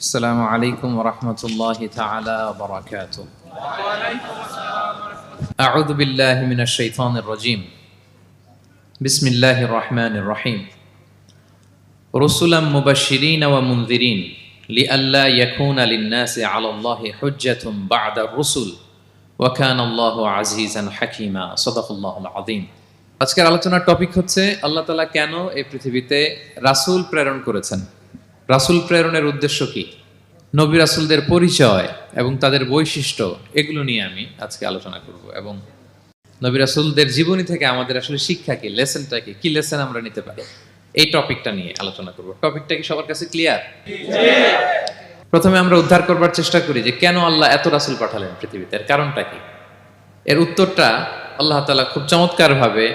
السلام عليكم ورحمة الله تعالى وبركاته. أعوذ بالله من الشيطان الرجيم. بسم الله الرحمن الرحيم. رسلا مبشرين ومنذرين لئلا يكون للناس على الله حجة بعد الرسل وكان الله عزيزا حكيما. صدق الله العظيم. আজকের আলোচনার টপিক হচ্ছে আল্লাহ তাআলা কেন এই পৃথিবীতে রাসূল প্রেরণ করেছেন। রাসূল প্রেরণের উদ্দেশ্য কি, নবী রাসূলদের পরিচয় এবং তাদের বৈশিষ্ট্য, এগুলো নিয়ে আমি আজকে আলোচনা করব এবং নবী রাসূলদের জীবনী থেকে আমাদের আসলে শিক্ষা কি, লেসনটা কি লেসন আমরা নিতে পারি, এই টপিকটা নিয়ে আলোচনা করব। টপিকটা কি সবার কাছে ক্লিয়ার? প্রথমে আমরা উদ্ধার করবার চেষ্টা করি যে কেন আল্লাহ এত রাসূল পাঠালেন পৃথিবীতে, এর কারণটা কি। এর উত্তরটা আল্লাহ তাআলা খুব চমৎকারভাবে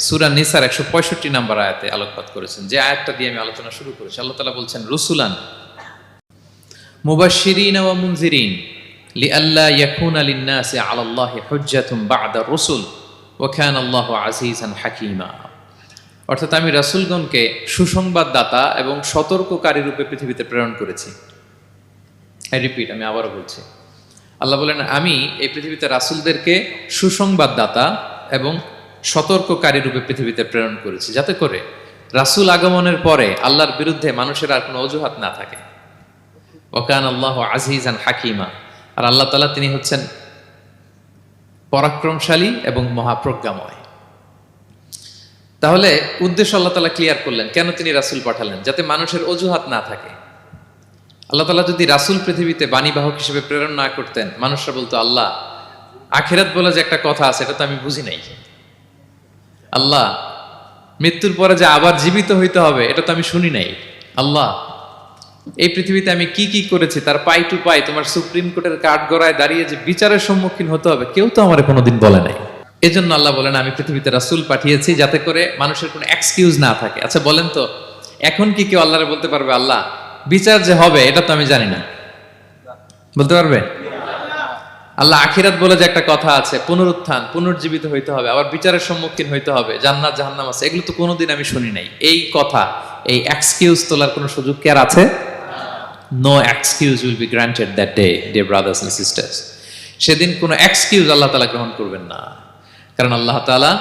সূরা নিসার 165 নম্বর আয়াতে আলোকপাত করেছেন, যে আয়াতটা দিয়ে আমি আলোচনা শুরু করেছি। আল্লাহ তাআলা বলছেন, রুসুলান মুবাশশিরিন ওয়া মুনজিরিন লিআল্লা ইয়াকুনা লিন-নাসি আলাল্লাহি হুজ্জাতুন বা'দা আর-রুসুল ওয়া কানা আল্লাহু আজিজান হাকীমা। অর্থাৎ আমি রাসূলগণকে সুসংবাদদাতা এবং সতর্ককারী রূপে পৃথিবীতে প্রেরণ করেছি। আমি আবারও বলছি, আল্লাহ বলেন আমি এই পৃথিবীতে রাসূলদেরকে সুসংবাদদাতা এবং সতর্ককারী রূপে পৃথিবীতে প্রেরণ করেছি, যাতে করে রাসূল আগমনের পরে আল্লাহর বিরুদ্ধে মানুষের আর কোনো অজুহাত না থাকে। ওয়া কানা আল্লাহু আজিজান হাকীমা। আর আল্লাহ তাআলা তিনি হচ্ছেন পরাক্রমশালী এবং মহাপ্রজ্ঞাময়। তাহলে উদ্দেশ্য আল্লাহ তাআলা ক্লিয়ার করলেন, কেন তিনি রাসূল পাঠালেন, যাতে মানুষের অজুহাত না থাকে। আল্লাহ তাআলা যদি রাসূল পৃথিবীতে বাণীবাহক হিসেবে প্রেরণ না করতেন, মানুষরা বলতো আল্লাহ আখিরাত বলে যে একটা কথা আছে, এটা তো আমি বুঝি নাই। আল্লাহ মৃত্যুর পরে যে আবার জীবিত হইতে হবে, এটা তো আমি শুনি নাই। আল্লাহ এই পৃথিবীতে আমি কি কি করেছি তার পাই টু পাই তোমার সুপ্রিম কোর্টের কাঠগড়ায় দাঁড়িয়ে যে বিচারের সম্মুখীন হতে হবে, কেউ তো আমার কোনোদিন বলে নাই। এজন্য আল্লাহ বলেন আমি পৃথিবীতে রাসূল পাঠিয়েছি, যাতে করে মানুষের কোনো এক্সকিউজ না থাকে। আচ্ছা বলেন তো, এখন কি কেউ আল্লাহরে বলতে পারবে আল্লাহ বিচার যে হবে এটা তো আমি জানি না? বলতে পারবে? আল্লাহ আখিরাত বলে যে একটা কথা আছে, পুনরুত্থান, পুনর্জীবিত হইতে হবে, আবার বিচারের সম্মুখীন হইতে হবে, জান্নাত জাহান্নাম আছে, এগুলো তো কোনোদিন আমি শুনি নাই। এই কথা, এই এক্সকিউজ তোলার কোনো সুযোগ কি আর আছে? No excuse will be granted that day, dear brothers and sisters. সেদিন কোনো এক্সকিউজ আল্লাহ তাআলা গ্রহণ করবেন না, কারণ আল্লাহ তাআলা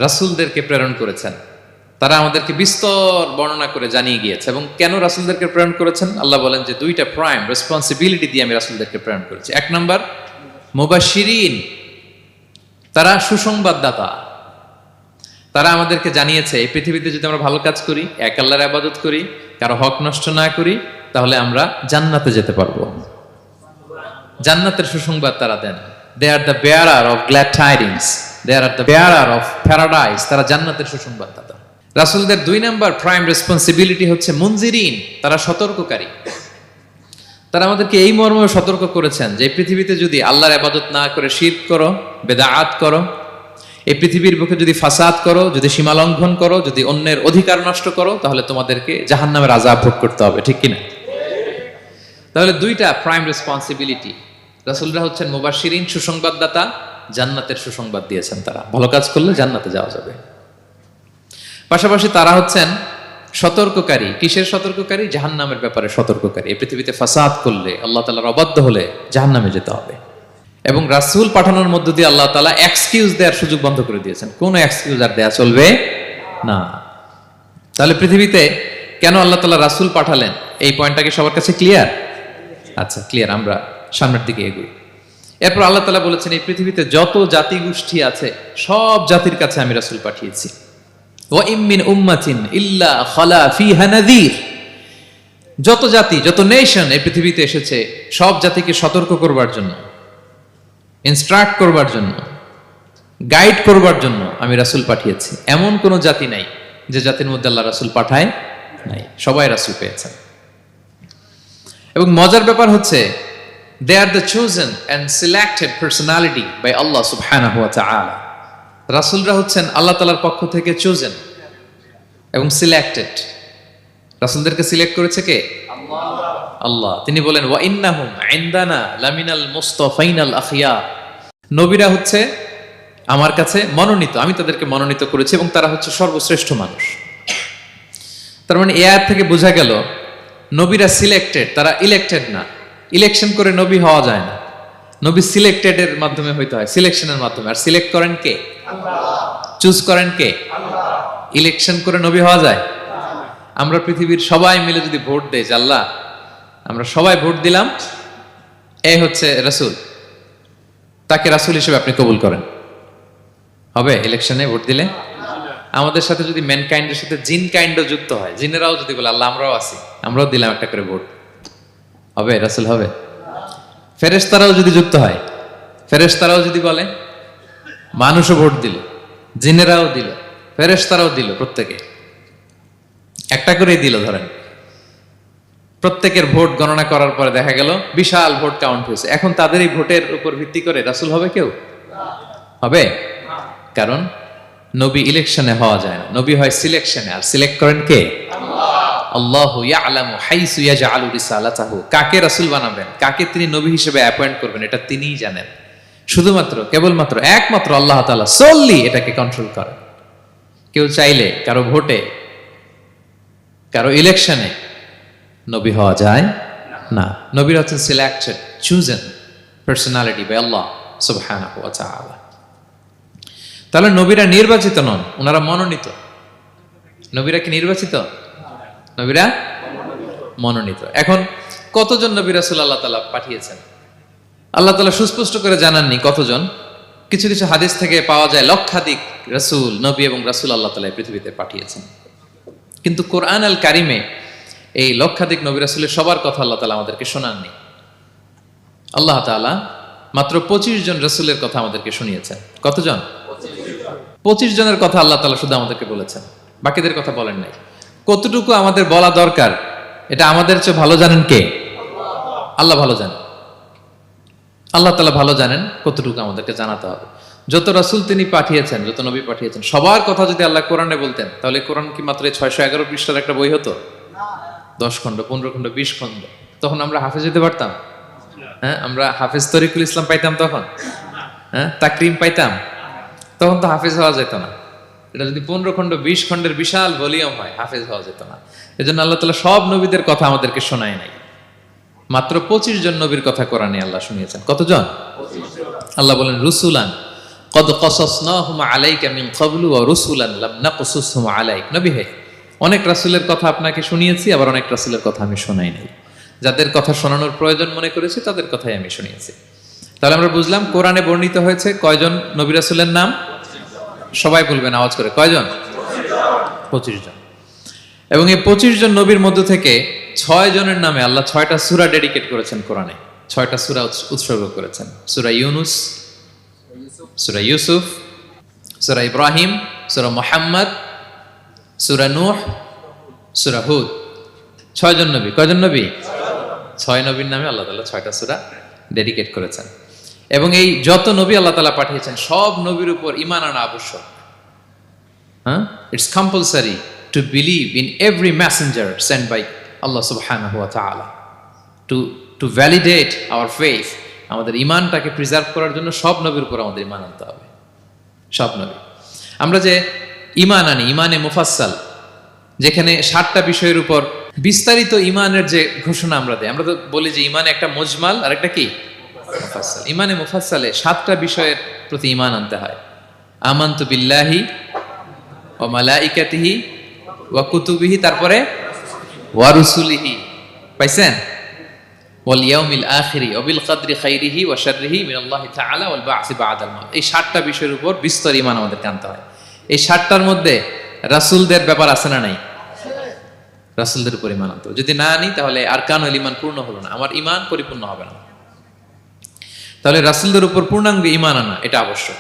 রাসূলদেরকে প্রেরণ করেছেন। তারা আমাদেরকে বিস্তর বর্ণনা করে জানিয়ে গিয়েছে। এবং কেন রাসূলদেরকে প্রেরণ করেছেন, আল্লাহ বলেন যে দুইটা প্রাইম রেসপন্সিবিলিটি দিয়ে আমি রাসূলদেরকে প্রেরণ করেছি। এক নাম্বার মুবাশশিরিন, তারা সুসংবাদদাতা। তারা আমাদেরকে জানিয়েছে এই পৃথিবীতে যদি আমরা ভালো কাজ করি, এক আল্লাহর ইবাদত করি, কারো হক নষ্ট না করি, তাহলে আমরা জান্নাতে যেতে পারবো। জান্নাতের সুসংবাদ তারা দেন। They are the bearer of glad tidings, they are the bearer of paradise. তারা জান্নাতের সুসংবাদদাতা। রাসূলদের দুই নাম্বার প্রাইম রেসপন্সিবিলিটি হচ্ছে মুনজিরিন, তারা সতর্ককারী। তারা আমাদেরকে এই মর্মে সতর্ক করেছেন যে পৃথিবীতে যদি আল্লাহর ইবাদত না করে শিরক করো, বেদাত করো, এই পৃথিবীর বুকে যদি ফাসাদ করো, যদি সীমা লঙ্ঘন করো, যদি অন্যের অধিকার নষ্ট করো, তাহলে তোমাদেরকে জাহান্নামের আযাব ভোগ করতে হবে। ঠিক কিনা? তাহলে দুইটা প্রাইম রেসপন্সিবিলিটি। রাসূলরা হচ্ছেন মুবাশশিরিন, সুসংবাদদাতা, জান্নাতের সুসংবাদ দিয়েছেন। তারা ভালো কাজ করলে জান্নাতে যাওয়া যাবে। পাশাপাশি তারা হচ্ছেন সতর্ককারী। কিসের সতর্ককারী? জাহান্নামের ব্যাপারে সতর্ককারী। এই পৃথিবীতে ফাসাদ করলে, আল্লাহ তাআলার অবাধ্য হলে জাহান্নামে যেতে হবে। এবং রাসূল পাঠানোর মধ্য দিয়ে আল্লাহ তাআলা এক্সকিউজ দেওয়ার সুযোগ বন্ধ করে দিয়েছেন। কোনো এক্সকিউজ আর দেয়া চলবে না। তাহলে পৃথিবীতে কেন আল্লাহ তাআলা রাসূল পাঠালেন, এই পয়েন্টটা কি সবার কাছে ক্লিয়ার? আচ্ছা ক্লিয়ার, আমরা সামনের দিকে এগোই। এরপর আল্লাহ তাআলা বলেছেন এই পৃথিবীতে যত জাতি গোষ্ঠী আছে সব জাতির কাছে আমি রাসূল পাঠিয়েছি। ওয়া ইম মিন উম্মাতিন ইল্লা খালা ফিহা নাযীর। যত জাতি, যত নেশন এই পৃথিবীতে এসেছে, সব জাতিকে সতর্ক করবার জন্য, ইনস্ট্রাক্ট করবার জন্য, গাইড করবার জন্য আমি রাসূল পাঠিয়েছি। এমন কোন জাতি নাই যে জাতির মধ্যে আল্লাহ রাসূল পাঠায় নাই, সবাই রাসূল পেয়েছেন। এবং মজার ব্যাপার হচ্ছে they are the chosen and selected personality by Allah subhanahu wa ta'ala. রাসূলরা হচ্ছেন আল্লাহ তাআলার পক্ষ থেকে chosen এবং সিলেক্টেড। রাসূলদেরকে সিলেক্ট করেছে কে? আল্লাহ। তিনি বলেন ওয়া ইন্নাহুম ইনদানা লামিনাল মুস্তাফাইনাল আখিয়ার। নবীরা হচ্ছে আমার কাছে মনোনীত, আমি তাদেরকে মনোনীত করেছি এবং তারা হচ্ছে সর্বশ্রেষ্ঠ মানুষ। তার মানে এই আয়াত থেকে বোঝা গেল নবীরা সিলেক্টেড, তারা ইলেক্টেড না। ইলেকশন করে নবী হওয়া যায় না। নবী সিলেক্টেড এর মাধ্যমে হইতে হয়, সিলেকশনের মাধ্যমে। আর সিলেক্ট করেন কে? চুজ করেন কে? ইলেকশন করে নবী হওয়া যায়? আমরা পৃথিবীর সবাই মিলে যদি ভোট দেই, আল্লাহ আমরা সবাই ভোট দিলাম, এ হচ্ছে রাসূল, তাকে রাসূল হিসেবে আপনি কবুল করেন, হবে ইলেকশনে ভোট দিলে? আমাদের সাথে যদি ম্যানকাইন্ডের সাথে জিন কাইন্ডও যুক্ত হয়, জিনেরাও যদি বলে আল্লাহ আমরাও আছি, আমরাও দিলাম একটা করে ভোট, হবে রাসূল হবে? ফেরেশতারাও যদি যুক্ত হয়, ফেরেশতারাও যদি বলে, মানুষও ভোট দিল, জিনেরাও দিল, ফেরেশতারাও দিল, প্রত্যেকে একটা করেই দিল, ধরেন প্রত্যেকের ভোট গণনা করার পরে দেখা গেল বিশাল ভোট কাউন্ট হয়েছে। এখন তাদের এই ভোটের উপর ভিত্তি করে রাসূল হবে কেউ? হবে? কারণ নবী ইলেকশনে হওয়া যায় না, নবী হয় সিলেকশনে। আর সিলেক্ট করেন কে? আল্লাহু ইয়ালামু হাইসু ইয়াজআলু রিসালাতাহু। কাকে রাসূল বানাবেন, কাকে তিনি নবী হিসেবে অ্যাপয়েন্ট করবেন, এটা তিনিই জানেন। শুধুমাত্র কেবলমাত্র একমাত্র আল্লাহ তাআলা সোললি এটাকে কন্ট্রোল করেন। কেউ চাইলে কারো ভোটে, কারো ইলেকশনে নবী হওয়া যায় না। নবীরা হচ্ছেন সিলেক্টেড, চুজেন পার্সোনালিটি বাই আল্লাহ সুবহানাহু ওয়া তাআলা। তাহলে নবীরা নির্বাচিত নন, ওনারা মনোনীত। নবীরা কি নির্বাচিত? নবীরা মনোনীত। এখন কতজন নবী রাসূল আল্লাহ তাআলা পাঠিয়েছেন? আল্লাহ তাআলা সুস্পষ্ট করে জানাননি কতজন। কিছু কিছু হাদিস থেকে পাওয়া যায় লক্ষাধিক রাসূল, নবী এবং রাসূল আল্লাহ তাআলা পৃথিবীতে পাঠিয়েছেন। কিন্তু কোরআন আল কারিমে এই লক্ষাধিক নবী রাসূলের সবার কথা আল্লাহ তাআলা আমাদেরকে শোনাননি। আল্লাহ তাআলা মাত্র 25 জন রাসূলের কথা আমাদেরকে শুনিয়েছেন। কতজন? 25 জনের কথা আল্লাহ তাআলা শুধু আমাদেরকে বলেছেন, বাকিদের কথা বলেন নাই। কতটুকু আমাদের বলা দরকার এটা আমাদের চেয়ে ভালো জানেন কে? আল্লাহ ভালো জানেন। আল্লাহ তাআলা ভালো জানেন কতটুকু আমাদেরকে জানাতে হবে। যত রাসূল তিনি পাঠিয়েছেন, যত নবী পাঠিয়েছেন, সবার কথা যদি আল্লাহ কোরআনে বলতেন, তাহলে কোরআন কি মাত্র 611 পৃষ্ঠার একটা বই হতো? 10 খণ্ড, 15 খণ্ড, 20 খণ্ড। তখন আমরা হাফেজ হতে পারতাম? হ্যাঁ, আমরা হাফেজ তরিকুল ইসলাম পাইতাম তখন? হ্যাঁ, তাকরিম পাইতাম? তখন তো হাফেজ হওয়া যেত না। এটা যদি 15 খণ্ড, 20 খণ্ডের বিশাল ভলিউম হয়, হাফেজ হওয়া যেত না। এজন্য আল্লাহ তাআলা সব নবীদের কথা আমাদেরকে শোনায় নাই। মাত্র 25 জন নবীর কথা কোরআনে আল্লাহ শুনিয়েছেন। কতজন? আল্লাহ বলেন রুসুলান কদ কসাসনাহুম আলাইকা মিন ক্বাবলু ওয়া রুসুলান লাম নাকসুসহুম আলাইক। নবী হে, অনেক রাসূলের কথা আপনাকে শুনিয়েছি, আবার অনেক রাসূলের কথা আমি শোনাই নাই। যাদের কথা শোনানোর প্রয়োজন মনে করেছি তাদের কথাই আমি শুনিয়েছি। তাহলে আমরা বুঝলাম কোরআনে বর্ণিত হয়েছে কয়জন নবী রাসূলের নাম? সবাই বলবেন আওয়াজ করে, কয়জন? 25 জন। এবং এই 25 জন নবীর মধ্য থেকে 6 জনের নামে আল্লাহ 6টা সূরা ডেডিকেট করেছেন কোরআনে। 6টা সূরা উৎসর্গ করেছেন। সূরা ইউনুস, সূরা ইউসুফ, সূরা ইব্রাহিম, সূরা মুহাম্মদ, সূরা নূহ, সূরা হুদ। 6 জন নবী। কয়জন নবী? 6 নবীর নামে আল্লাহ তাআলা 6টা সূরা ডেডিকেট করেছেন। এবং এই যত নবী আল্লাহ তাআলা পাঠিয়েছেন, সব নবীর উপর ঈমান আনা আবশ্যক। হ্যাঁ, it's compulsory to believe in every messenger sent by Allah subhanahu wa ta'ala to validate our faith. আমাদের ঈমানটাকে প্রিজার্ভ করার জন্য সব নবীর উপর আমাদের ঈমান আনতে হবে। সব নবী। আমরা যে ঈমান আনি, ঈমানে মুফাসসাল, যেখানে 7টা বিষয়ের উপর বিস্তারিত ঈমানের যে ঘোষণা আমরা দেই, আমরা তো বলি যে ঈমানে একটা মুজমাল আর একটা কি মুফাসসাল। ঈমানে মুফাসসালে 7টা বিষয়ের প্রতি ঈমান আনতে হয়। আমানতু বিল্লাহি ওয়া মালাইকাতিহি ওয়া কুতুবিহি, তারপরে ওয়া রুসুলিহি, পাইছেন? ওয়াল ইয়াউমিল আখিরি ওয়া বিল কদরি খাইরিহি ওয়া শাররিহি মিনাল্লাহি তাআলা ওয়াল বা'সি বা'দাল মাউত। এই 7টা বিষয়ের উপর বিস্তর ঈমান আমাদেরকে আনতে হয়। এই 7টার মধ্যে রাসূলদের ব্যাপার আছে না নাই? রাসূলদের উপর ঈমান আনতে হবে। যদি না আনি তাহলে আরকানুল ঈমান পূর্ণ হলো না, আমার ঈমান পরিপূর্ণ হবে না। তাহলে রাসূলদের উপর পূর্ণাঙ্গ ঈমান আনা এটা আবশ্যক।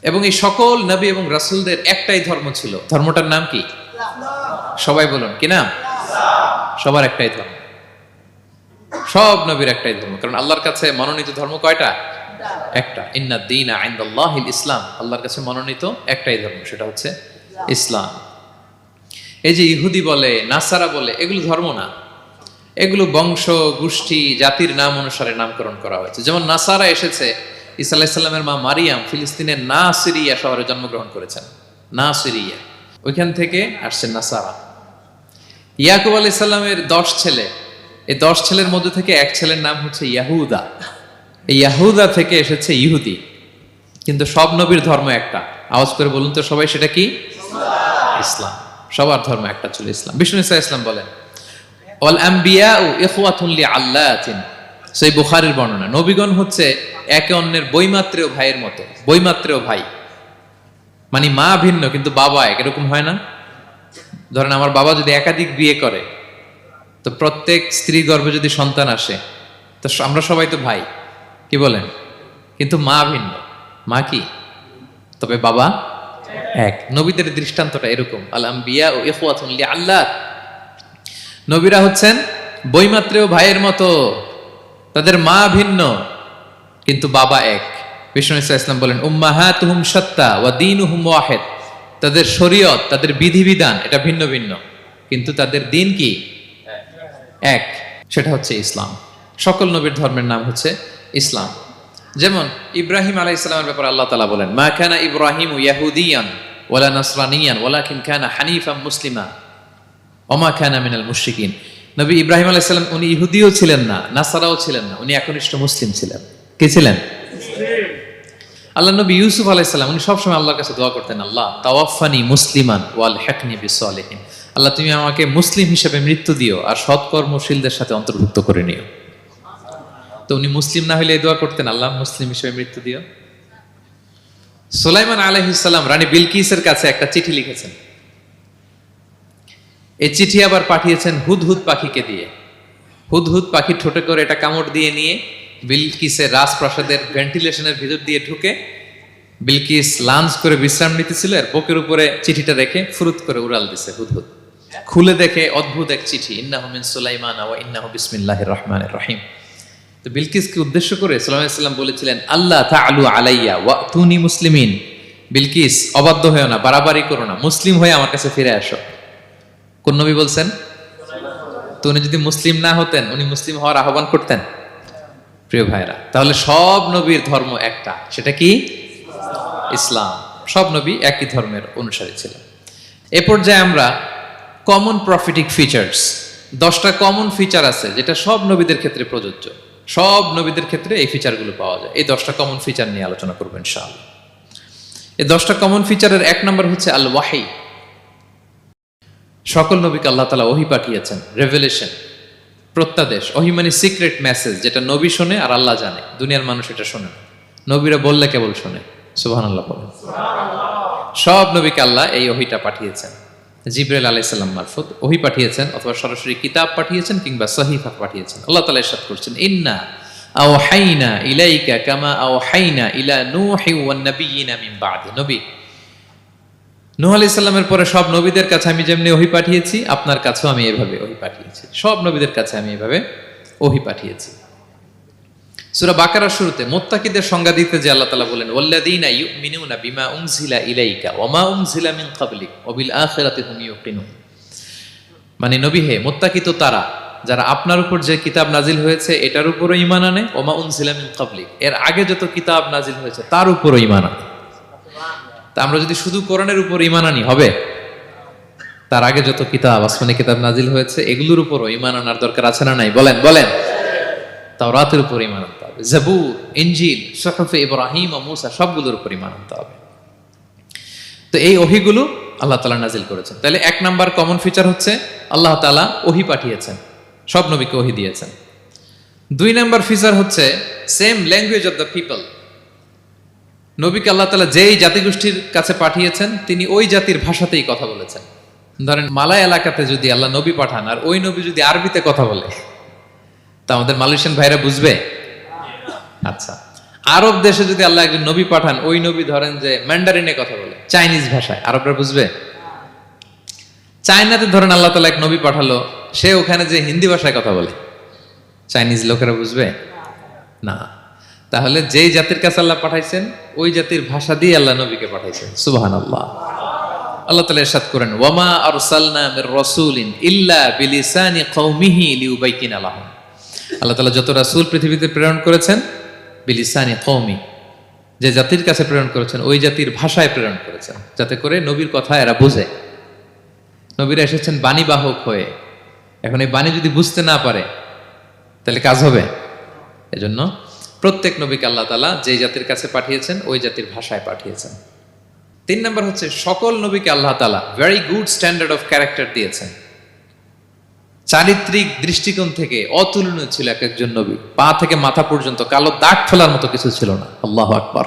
এবং এই সকল নবী এবং রাসূলদের একটাই ধর্ম ছিল। ধর্মটার নাম কি? সবাই বলুন, কি নাম? সবার একটাই ধর্ম। সব নবীর একটাই ধর্ম। কারণ আল্লাহর কাছে মনোনীত ধর্ম কয়টা? একটা। ইন্নাদ দীনা ইনদাল্লাহিল ইসলাম। আল্লাহর কাছে মনোনীত একটাই ধর্ম, সেটা হচ্ছে ইসলাম। এই যে ইহুদি বলে, নাসারা বলে, এগুলো ধর্ম না। এগুলো বংশ, গোষ্ঠী, জাতির নাম অনুসারে নামকরণ করা হয়েছে। যেমন নাসারা এসেছে, ঈসা আলাইহিস সালামের মা মারিয়াম ফিলিস্তিনের নাসিরিয়া শহরে জন্মগ্রহণ করেছেন। নাসিরিয়া, ওইখান থেকে আসছে নাসারা। ইয়াকুব আলাইহিস সালামের 10 ছেলে, এই 10 ছেলের মধ্যে থেকে এক ছেলের নাম হচ্ছে ইয়াহুদা। এই ইয়াহুদা থেকে এসেছে ইহুদি। কিন্তু সব নবীর ধর্ম একটা। আওয়াজ করে বলুন তো সবাই, সেটা কি? ইসলাম। সবার ধর্ম একটা ছিল, ইসলাম। বিষ্ণু ইসলাম বলেন, ওয়াল আম্বিয়াউ ইখওয়াতুন লিআল্লাতিন। সেই বুখারীর বর্ণনা, নবীগণ হচ্ছে একে অন্যের বৈমাত্রেয় ভাইয়ের মতো। বৈমাত্রেয় ভাই মানে মা ভিন্ন কিন্তু বাবা এক, এরকম হয় না? ধরেন আমার বাবা যদি একাধিক বিয়ে করে, তো প্রত্যেক স্ত্রী গর্ভে যদি সন্তান আসে, তো আমরা সবাই তো ভাই, কি বলেন? কিন্তু মা ভিন্ন। মা কি? তবে বাবা এক। নবীদের দৃষ্টান্তটা এরকম, আল আম্বিয়া ও ইখওয়াতুন লিআল্লাত। নবীরা হচ্ছেন বৈমাত্রেয় ভাইয়ের মতো, তাদের মা ভিন্ন কিন্তু বাবা এক। বিষ্ণু ইসলাম বলেন, উম্মাহাতুহুম শাত্তা ওয়া দীনুহুম ওয়াহিদ। তাদের শরীয়ত, তাদের বিধিবিধান এটা ভিন্ন ভিন্ন, কিন্তু তাদের দিন কি? এক, সেটা হচ্ছে ইসলাম। সকল নবীর ধর্মের নাম হচ্ছে ইসলাম। যেমন ইব্রাহিম আলাইহিস সালামের ব্যাপারে আল্লাহ তাআলা বলেন, মা কানা ইব্রাহিমু ইয়াহুদিয়ান ওয়ালা নাসরানিয়ান ওয়ালাকিন কানা হানিফাম মুসলিমা ওয়া মা কানা মিনাল মুশরিকিন। নবী ইব্রাহিম আলাইহিস সালাম উনি ইহুদিও ছিলেন না, নাসারাও ছিলেন না, উনি একনিষ্ঠ মুসলিম ছিলেন। কি ছিলেন? আল্লাহ নবী ইউসুফ আলাইহিস সালাম উনি সবসময় আল্লাহর কাছে দোয়া করতেন, আল্লাহ তাওয়াফানি মুসলিমান ওয়াল হিকনি বিসসালিহিন। আল্লাহ তুমি আমাকে মুসলিম হিসেবে মৃত্যু দিও আর সৎকর্মশীলদের সাথে অন্তর্ভুক্ত করে নিও। তো উনি মুসলিম না হলে এই দোয়া করতেন, আল্লাহ মুসলিম হিসেবে মৃত্যু দিও। সুলাইমান আলাইহিস সালাম রানী বিলকিসের কাছে একটা চিঠি লিখেছেন। এই চিঠি আবার পাঠিয়েছেন হুদহুদ পাখিকে দিয়ে। হুদহুদ পাখি ঠোঁটে করে এটা কামড় দিয়ে নিয়ে বিলকিসের রাজপ্রাসাদের ভেন্টিলেশনের ভিতর দিয়ে ঢুকে বিলকিস লাঞ্চ করে বিশ্রাম নিতেছিল, এর বুকের উপরে চিঠিটা রেখে ফুরুত করে উড়াল দিছে হুদহুদ। খুলে দেখে অদ্ভুত এক চিঠি, ইন্নাহু মিন সুলাইমান ওয়া ইন্নাহু বিসমিল্লাহির রহমানির রহিম। তো বিলকিসকে উদ্দেশ্য করে সাল্লাল্লাহু আলাইহি ওয়াসাল্লাম বলেছিলেন, আল্লাহ তাআলু আলাইয়া ওয়াতুনি মুসলিমিন। বিলকিস অবাধ্য হয়েও না, বাড়াবাড়ি করো না, মুসলিম হয়ে আমার কাছে ফিরে আসো। কোন নবী বলছেন? তো উনি যদি মুসলিম না হতেন, উনি মুসলিম হওয়ার আহ্বান করতেন? প্রিয় ভাইরা, তাহলে সব নবীর ধর্ম একটা, সেটা কি? ইসলাম। সব নবী একই ধর্মের অনুসারী ছিলেন। এ পর্যায়ে আমরা কমন প্রফিটিক ফিচার্স, 10টা কমন ফিচার আছে যেটা সব নবীদের ক্ষেত্রে প্রযোজ্য। সব নবীদের ক্ষেত্রে এই ফিচারগুলো পাওয়া যায়। এই 10টা কমন ফিচার নিয়ে আলোচনা করবো ইনশাআল্লাহ। এই 10টা কমন ফিচারের 1 নম্বর হচ্ছে আল ওয়াহি। সকল নবীকে আল্লাহ তাআলা ওহী পাঠিয়েছেন, রেভেলেশন, প্রত্যাদেশ। ওহী মানে সিক্রেট মেসেজ, যেটা নবী শোনে আর আল্লাহ জানে, দুনিয়ার মানুষ এটা শোনে না। নবীরা বললে কেবল শোনে। সুবহানাল্লাহ বলেন। সব নবীকে আল্লাহ এই ওহীটা পাঠিয়েছেন। জিবরাইল আলাইহিস সালাম মারফত ওহী পাঠিয়েছেন, অথবা সরাসরি কিতাব পাঠিয়েছেন, কিংবা সহিফা পাঠিয়েছেন। আল্লাহ তাআলা ইরশাদ করছেন, ইন্না আওহাইনা ইলাইকা কামা আওহাইনা ইলা নূহি ওয়ান নাবিয়িনা মিন বাদি। নবী নূহ আলাইহিস সালামের পরে সব নবীদের কাছে আমি যেমনি ওহী পাঠিয়েছি, আপনার কাছেও আমি এভাবে ওহী পাঠিয়েছি। সব নবীদের কাছে আমি এভাবে ওহী পাঠিয়েছি। সূরা বাকারার শুরুতে মুত্তাকিদের সংজ্ঞা দিতে যে আল্লাহ তাআলা বলেন, ওয়াল্লাযীনা ইউমিনুনা বিমা উনজিলা ইলাইকা ওয়া মা উনজিলা মিন ক্বাবলিক ওয়া বিল আখিরাতি হুম ইউকিনুন। মানে নবী হে, মুত্তাকি তো তারা যারা আপনার উপর যে কিতাব নাজিল হয়েছে এটার উপরও ঈমান আনে, ওয়া মা উনজিলা মিন ক্বাবলিক, এর আগে যত কিতাব নাজিল হয়েছে তার উপরও ঈমান আনে। তা আমরা যদি শুধু কোরআনের উপর ঈমান আনি হবে? তার আগে যত কিতাব, আসমানি কিতাব নাজিল হয়েছে এগুলোর উপরও ঈমান আনার দরকার আছে না নাই? বলেন বলেন। তাওরাতের উপর ঈমান আনতে হবে, জাবুর, ইনজিল, সুহুফে ইব্রাহিম ও মূসা সবগুলোর উপর ঈমান আনতে হবে। তো এই ওহীগুলো আল্লাহ তাআলা নাজিল করেছেন। তাহলে 1 নাম্বার কমন ফিচার হচ্ছে আল্লাহ তাআলা ওহী পাঠিয়েছেন, সব নবীকে ওহী দিয়েছেন। 2 নাম্বার ফিচার হচ্ছে same language of the people. নবীকে আল্লাহ তাআলা যেই জাতিগোষ্ঠীর কাছে পাঠিয়েছেন তিনি ওই জাতির ভাষাতেই কথা বলেছেন। ধরেন মালয় এলাকাতে যদি আল্লাহ নবী পাঠান আর ওই নবী যদি আরবিতে কথা বলে, তা আমাদের মালয়েশিয়ান ভাইরা বুঝবে? আচ্ছা, আরব দেশে যদি আল্লাহ একজন নবী পাঠান, ওই নবী ধরেন যে ম্যান্ডারিনে কথা বলে, চাইনিজ ভাষায়, আরবরা বুঝবে? চায়নাতে ধরেন আল্লাহ তাআলা এক নবী পাঠালো, সে ওখানে যে হিন্দি ভাষায় কথা বলে, চাইনিজ লোকেরা বুঝবে না। তাহলে যেই জাতির কাছে আল্লাহ পাঠাইছেন ওই জাতির ভাষা দিয়ে আল্লাহ নবীকে পাঠাইছেন। সুবহানাল্লাহ। আল্লাহ তাআলা ইরশাদ করেন, ওয়ামা আরসালনা মির রাসূলিন ইল্লা বিলিসানি কওমিহি লিউবাইয়িনা লাহুম। আল্লাহ তাআলা যত রাসূল পৃথিবীতে প্রেরণ করেছেন, বিলিসানি কওমি, যে জাতির কাছে প্রেরণ করেছেন ওই জাতির ভাষায় প্রেরণ করেছেন, যাতে করে নবীর কথা এরা বুঝে। নবীরা এসেছেন বাণীবাহক হয়ে, এখন এই বাণী যদি বুঝতে না পারে তাহলে কাজ হবে? এজন্য প্রত্যেক নবীকে আল্লাহ তাআলা যে জাতির কাছে পাঠিয়েছেন ওই জাতির ভাষায় পাঠিয়েছেন। 3 নম্বর হচ্ছে সকল নবীকে আল্লাহ তাআলা very good standard of character দিয়েছেন। চারিত্রিক দৃষ্টিকোণ থেকে অতুলনীয় ছিল এক একজন নবী। পা থেকে মাথা পর্যন্ত কালো দাগ ফেলার মতো কিছু ছিল না। আল্লাহু আকবার।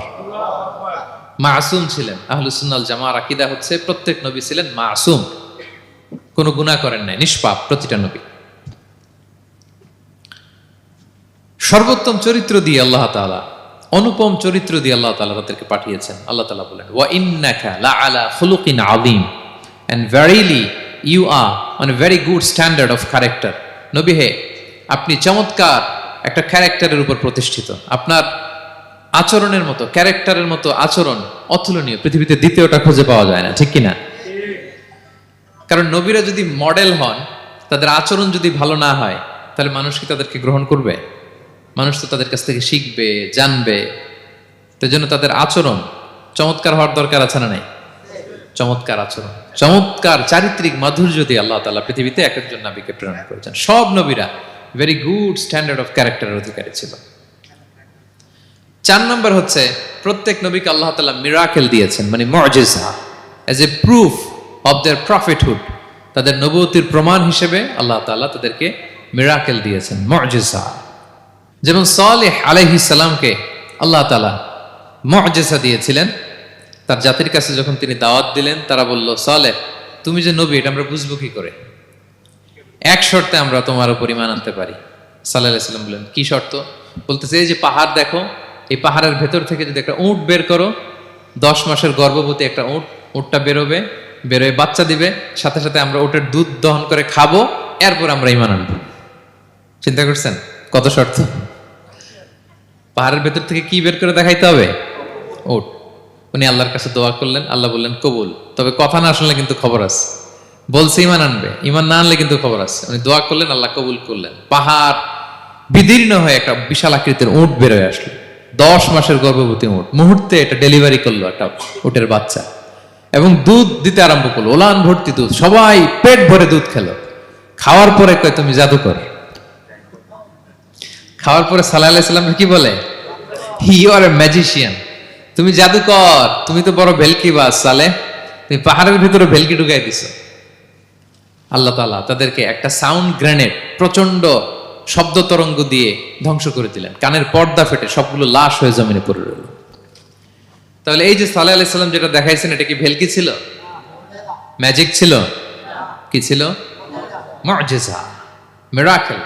মাসুম ছিলেন। আহলুস সুন্নাহ ওয়াল জামাআর আকীদা হচ্ছে প্রত্যেক নবী ছিলেন মাসুম, কোনো গুনাহ করেন নাই, নিষ্পাপ প্রতিটা নবী। সর্বোত্তম চরিত্র দিয়ে আল্লাহ তাআলা, অনুপম চরিত্র দিয়ে আল্লাহ তাআলা তাদেরকে পাঠিয়েছেন। আল্লাহ তাআলা বলেন, ওয়া ইন্নাকা লাআলা খুলুকিন আযীম, and verily you are on a very good standard of character. নবী হে, আপনি চমৎকার একটা ক্যারেক্টারের উপর প্রতিষ্ঠিত। আপনার আচরণের মতো, ক্যারেক্টারের মতো আচরণ অতুলনীয়, পৃথিবীতে দ্বিতীয়টা খুঁজে পাওয়া যায় না, ঠিক কিনা? কারণ নবীরা যদি মডেল হন, তাদের আচরণ যদি ভালো না হয়, তাহলে মানুষ কি তাদেরকে গ্রহণ করবে? মানুষ তো তাদের কাছ থেকে শিখবে, জানবে। তো জন্য তাদের আচরণ চমৎকার হওয়ার দরকার আছে না নাই? চমৎকার আচরণ, চমৎকার চারিত্রিক মাধুর্য দিয়ে আল্লাহ তাআলা পৃথিবীতে এক একজন নবীকে প্রেরণ করেছেন। সব নবীরা ভেরি গুড স্ট্যান্ডার্ড অফ ক্যারেক্টারের অধিকারী ছিল। 4 নম্বর হচ্ছে প্রত্যেক নবীকে আল্লাহ তাআলা মিরাকেল দিয়েছেন, মানে মুজিজা, as a proof of their prophethood. তাদের নবুয়তির প্রমাণ হিসেবে আল্লাহ তাআলা তাদেরকে মিরাকেল দিয়েছেন, মুজিজা। যেমন সালেহ আলাইহিস সালামকে আল্লাহ তাআলা মুজিজা দিয়েছিলেন। তার জাতির কাছে যখন তিনি দাওয়াত দিলেন, তারা বলল, সালেহ তুমি যে নবী এটা আমরা বুঝবো কি করে? এক শর্তে আমরা তোমার উপর ঈমান আনতে পারি। সাল্লাল্লাহু আলাইহি সাল্লাম বললেন, কি শর্ত? বলতেছে, এই যে পাহাড় দেখো, এই পাহাড়ের ভেতর থেকে যদি একটা উট বের করো, 10 মাসের গর্ভবতী একটা উটটা বেরোবে, বেরোয় বাচ্চা দিবে, সাথে সাথে আমরা উটের দুধ দহন করে খাবো, এরপর আমরা ঈমান আনবো। চিন্তা করছেন কত শর্ত? পাহাড়ের ভেতর থেকে কি বের করে দেখাইতে হবে? উট। উনি আল্লাহর কাছে দোয়া করলেন, আল্লাহ বললেন কবুল, তবে কথা না শুনলে কিন্তু খবর আছে। বলছে ঈমান আনবে, ঈমান না আনলে কিন্তু খবর আছে। উনি দোয়া করলেন, আল্লাহ কবুল করলেন। পাহাড় বিদীর্ণ হয়ে একটা বিশাল আকৃতির উট বের হয়ে আসলো, 10 মাসের গর্ভবতী উট। মুহূর্তে এটা ডেলিভারি করলো একটা উটের বাচ্চা, এবং দুধ দিতে আরম্ভ করলো, ওলান ভর্তি দুধ। সবাই পেট ভরে দুধ খেলো। খাওয়ার পরে কয়, তুমি জাদুকর। খাওয়ার পরে সাল্লাল্লাহু আলাইহি সাল্লাম কি বলে? ইউ আর এ ম্যাজিশিয়ান, তুমি জাদুকর, তুমি তো বড় ভেলকিবাজ সালেহ, তুমি পাহাড়ের ভিতরে ভেলকি ঢুকাই দিছো। আল্লাহ তাআলা তাদেরকে একটা সাউন্ড গ্রেনেড, প্রচন্ড শব্দ তরঙ্গ দিয়ে ধ্বংস করে দিলেন। কানের পর্দা ফেটে সবগুলো লাশ হয়ে জমিনে পড়ে রইল। তাহলে এই যে সাল্লাল্লাহু আলাইহি সাল্লাম যেটা দেখাইছেন, এটা কি ভেলকি ছিল? ম্যাজিক ছিল? কি ছিল? মুজিজা, miracle,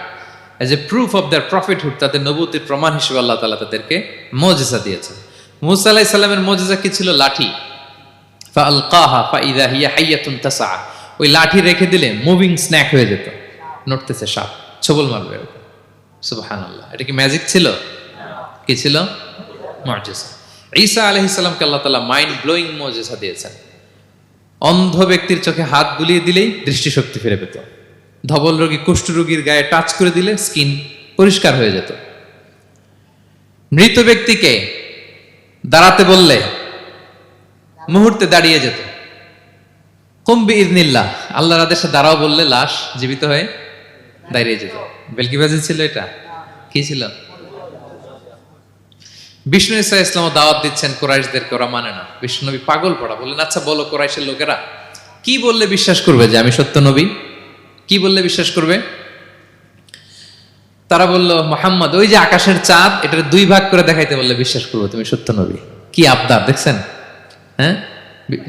as a proof of their prophethood. তাদের নবুয়তির প্রমাণ হিসেবে আল্লাহ তাআলা তাদেরকে মুজিজা দিয়েছেন। মূসা আলাইহিস সালামের মুজিজা কি ছিল? লাঠি। ফাআলকাহা ফাইযা হিয়া হাইয়াতুন তাসআ। ওই লাঠি রেখে দিলে মুভিং স্ন্যাক হয়ে যেত, নড়তেছে সাপ, ছবল মারবে এরকম। সুবহানাল্লাহ, এটা কি ম্যাজিক ছিল? কি ছিল? মুজিজা। ঈসা আলাইহিস সালামকে আল্লাহ তাআলা মাইন্ড ব্লোয়িং মুজিজা দিয়েছেন। অন্ধ ব্যক্তির চোখে হাত বুলিয়ে দিলেই দৃষ্টিশক্তি ফিরে পেত। ধবল রোগী, কুষ্ঠ রোগীর গায়ে টাচ করে দিলে স্কিন পরিষ্কার হয়ে যেত। মৃত ব্যক্তিকে দাঁড়াতে বললে মুহূর্তে দাঁড়িয়ে যেত। কুম বিইযনিল্লাহ, আল্লাহর আদেশে দাঁড়াও বললে লাশ জীবিত হয়ে দাঁড়িয়ে যেত। ভেলকিবাজি ছিল এটা? কি ছিল? বিষ্ণু ঈসা ইসলাম দাওয়াত দিচ্ছেন কুরাইশদেরকে, ওরা মানে না। বিষ্ণু নবী পাগল পড়া, বললেন, আচ্ছা বলো কুরাইশের লোকেরা কি বললে বিশ্বাস করবে যে আমি সত্য নবী? কি বললে বিশ্বাস করবে? তারা বলল, মুহাম্মদ ওই যে আকাশের চাঁদ, এটার 2 ভাগ করে দেখাইতে বললে বিশ্বাস করবো তুমি সত্য নবী। কি আবদার দেখছেন? হ্যাঁ,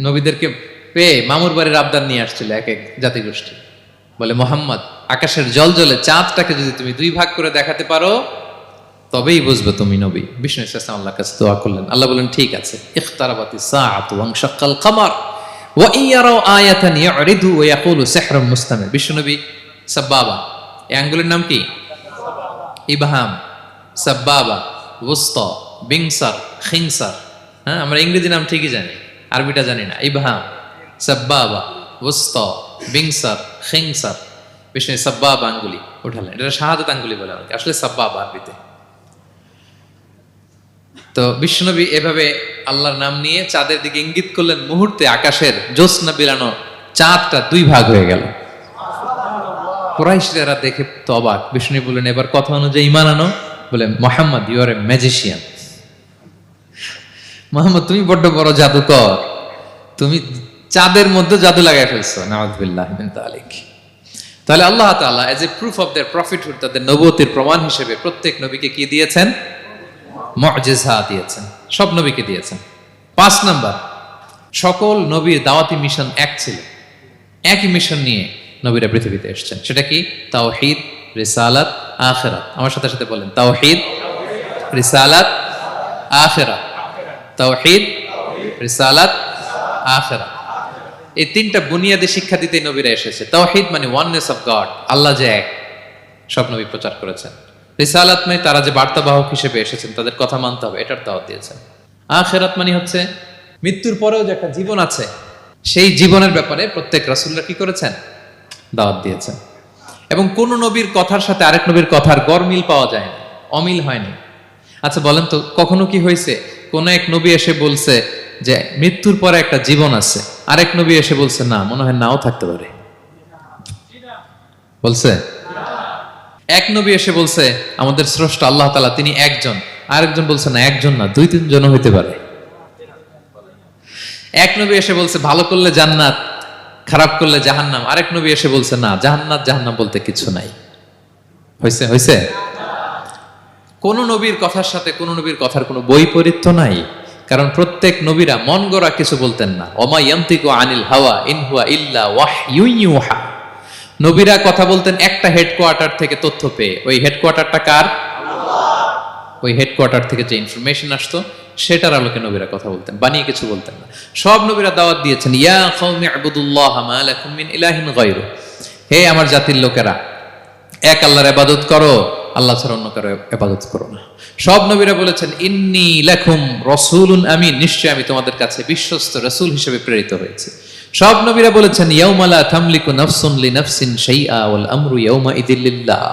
নবীদেরকে পেয়ে মামুর বাড়ির আবদার নিয়ে আসছিল এক এক জাতিগোষ্ঠী। বলে, মুহাম্মদ আকাশের জল জলে চাঁদটাকে যদি তুমি 2 ভাগ করে দেখাতে পারো তবেই বুঝবে তুমি নবী। বিষ্ণু ইসলাম আল্লাহর কাছে দোয়া করলেন, আল্লাহ বললেন, ঠিক আছে। ইখতারাবাতিস সাআতু ওয়ানশাক্কাল কমার ওয়া ইয়ারাউ আয়াতান ইয়ারিদু ওয়া ইয়াকুলু সিহরুম মুস্তামির। বিষ্ণু নবী সাব্বাবা, এই আঙ্গুলের নাম কি? ইবহাম, সাব্বাবা, ওয়ুসতা, বিনসার, খিনসার। হ্যাঁ, আমরা ইংরেজি নাম ঠিকই জানি, আরবিটা জানি না। ইবহাম, সাব্বাবা, ওয়ুসতা, বিনসার, খিনসার। বিষ্ণু সাব্বাবা আঙ্গুলি উঠালেন, এটা শাহাদাত আঙ্গুলি বলে অনেকে, আসলে সাব্বাবা আরবিতে। তো বিশ্বনবী এভাবে আল্লাহর নাম নিয়ে চাঁদের দিকে ইঙ্গিত করলেন, মুহূর্তে আকাশের জ্যোৎস্না বিলানো চাঁদটা 2 ভাগ হয়ে গেল। কুরাইশরা দেখে তো অবাক। বিষ্ণু বললেন, এবার কথা অনুযায়ী ঈমান আনো। বলে, Muhammad, you are a magician. Muhammad, তুমি বড্ড বড় জাদুকর, তুমি চাঁদের মধ্যে জাদু লাগাই ফেলছো। নাউযুবিল্লাহি মিন যালিক। তাহলে আল্লাহ তাআলা age a proof of their prophethood, তাদের নবুয়তের প্রমাণ হিসেবে প্রত্যেক নবীকে কি দিয়েছেন? মুআজিজা দিয়েছেন, সব নবীকে দিয়েছেন। 5 নাম্বার, সকল নবীর দাওয়াতি মিশন এক ছিল, একই মিশন নিয়ে নবীরা পৃথিবীতে এসেছেন। সেটা কি? তাওহীদ, রিসালাত, আখিরাত। আমার সাথে সাথে বলেন, তাওহীদ, রিসালাত, আখিরাত। তাওহীদ, রিসালাত, আখিরাত। এই তিনটা বুনিয়াদী শিক্ষা দিতে নবীরা এসেছে। তাওহীদ মানে ওয়াননেস অফ গড, আল্লাহ যে এক, সব নবী প্রচার করেছেন। রিসালাত মানে তারা যে বার্তাবাহক হিসেবে এসেছেন, তাদের কথা মানতে হবে, এটার দাওয়াত দিয়েছেন। আখিরাত মানে হচ্ছে মৃত্যুর পরেও যে একটা জীবন আছে, সেই জীবনের ব্যাপারে প্রত্যেক রাসূলরা কি করেছেন? দাওয়াত দিয়েছেন। এবং কোন নবীর কথার সাথে আরেক নবীর কথার গরমিল পাওয়া যায় না, অমিল হয়নি। আচ্ছা বলেন তো, কখনো কি হয়েছে কোন এক নবী এসে বলছে যে মৃত্যুর পরে একটা জীবন আছে, আরেক নবী এসে বলছে না, মনে হয় নাও থাকতে পারে? বলছে? এক নবী এসে বলছে আমাদের স্রষ্টা আল্লাহ তাআলা তিনি একজন, আরেকজন বলছে না, একজন না, 2-3 জন হইতে পারে। এক নবী এসে বলছে ভালো করলে জান্নাত, খারাপ করলে জাহান্নাম, আরেক নবী এসে বলছে না, জান্নাত জাহান্নাম বলতে কিছু নাই। হয়েছে? হয়েছে? কোন নবীর কথার সাথে কোন নবীর কথার কোনো বৈপরীত্য নাই, কারণ প্রত্যেক নবীরা মন গড়া কিছু বলতেন না। ওমা ইয়ান্তিকু আনিল হাওয়া ইন হুয়া ইল্লা ওয়াহয়ুন ইউহা। নবীরা কথা বলতেন একটা হেডকোয়ার্টার থেকে তথ্য পেয়ে। ওই হেডকোয়ার্টারটা কার? আল্লাহ। ওই হেডকোয়ার্টার থেকে যে ইনফরমেশন আসতো সেটার আলোকে নবীরা কথা বলতেন, বানিয়ে কিছু বলতেন না। সব নবীরা দাওয়াত দিয়েছেন, ইয়া কওমি ইবুদুল্লাহ মা লাকুম মিন ইলাহিন গায়রু। হে আমার জাতির লোকেরা, এক আল্লাহর ইবাদত করো, আল্লাহ ছাড়া অন্য কারো ইবাদত করো না। সব নবীরা বলেছেন ইন্নী লাকুম রাসূলুন আমিন, নিশ্চয় আমি তোমাদের কাছে বিশ্বস্ত রাসূল হিসেবে প্রেরিত হয়েছি। সব নবীরা বলেছেন ইয়াউমা লা তামলিকু নাফসুন লিনাফসিন শাইআ ওয়াল আমরু ইয়াউমা ইযিল লিল্লাহ।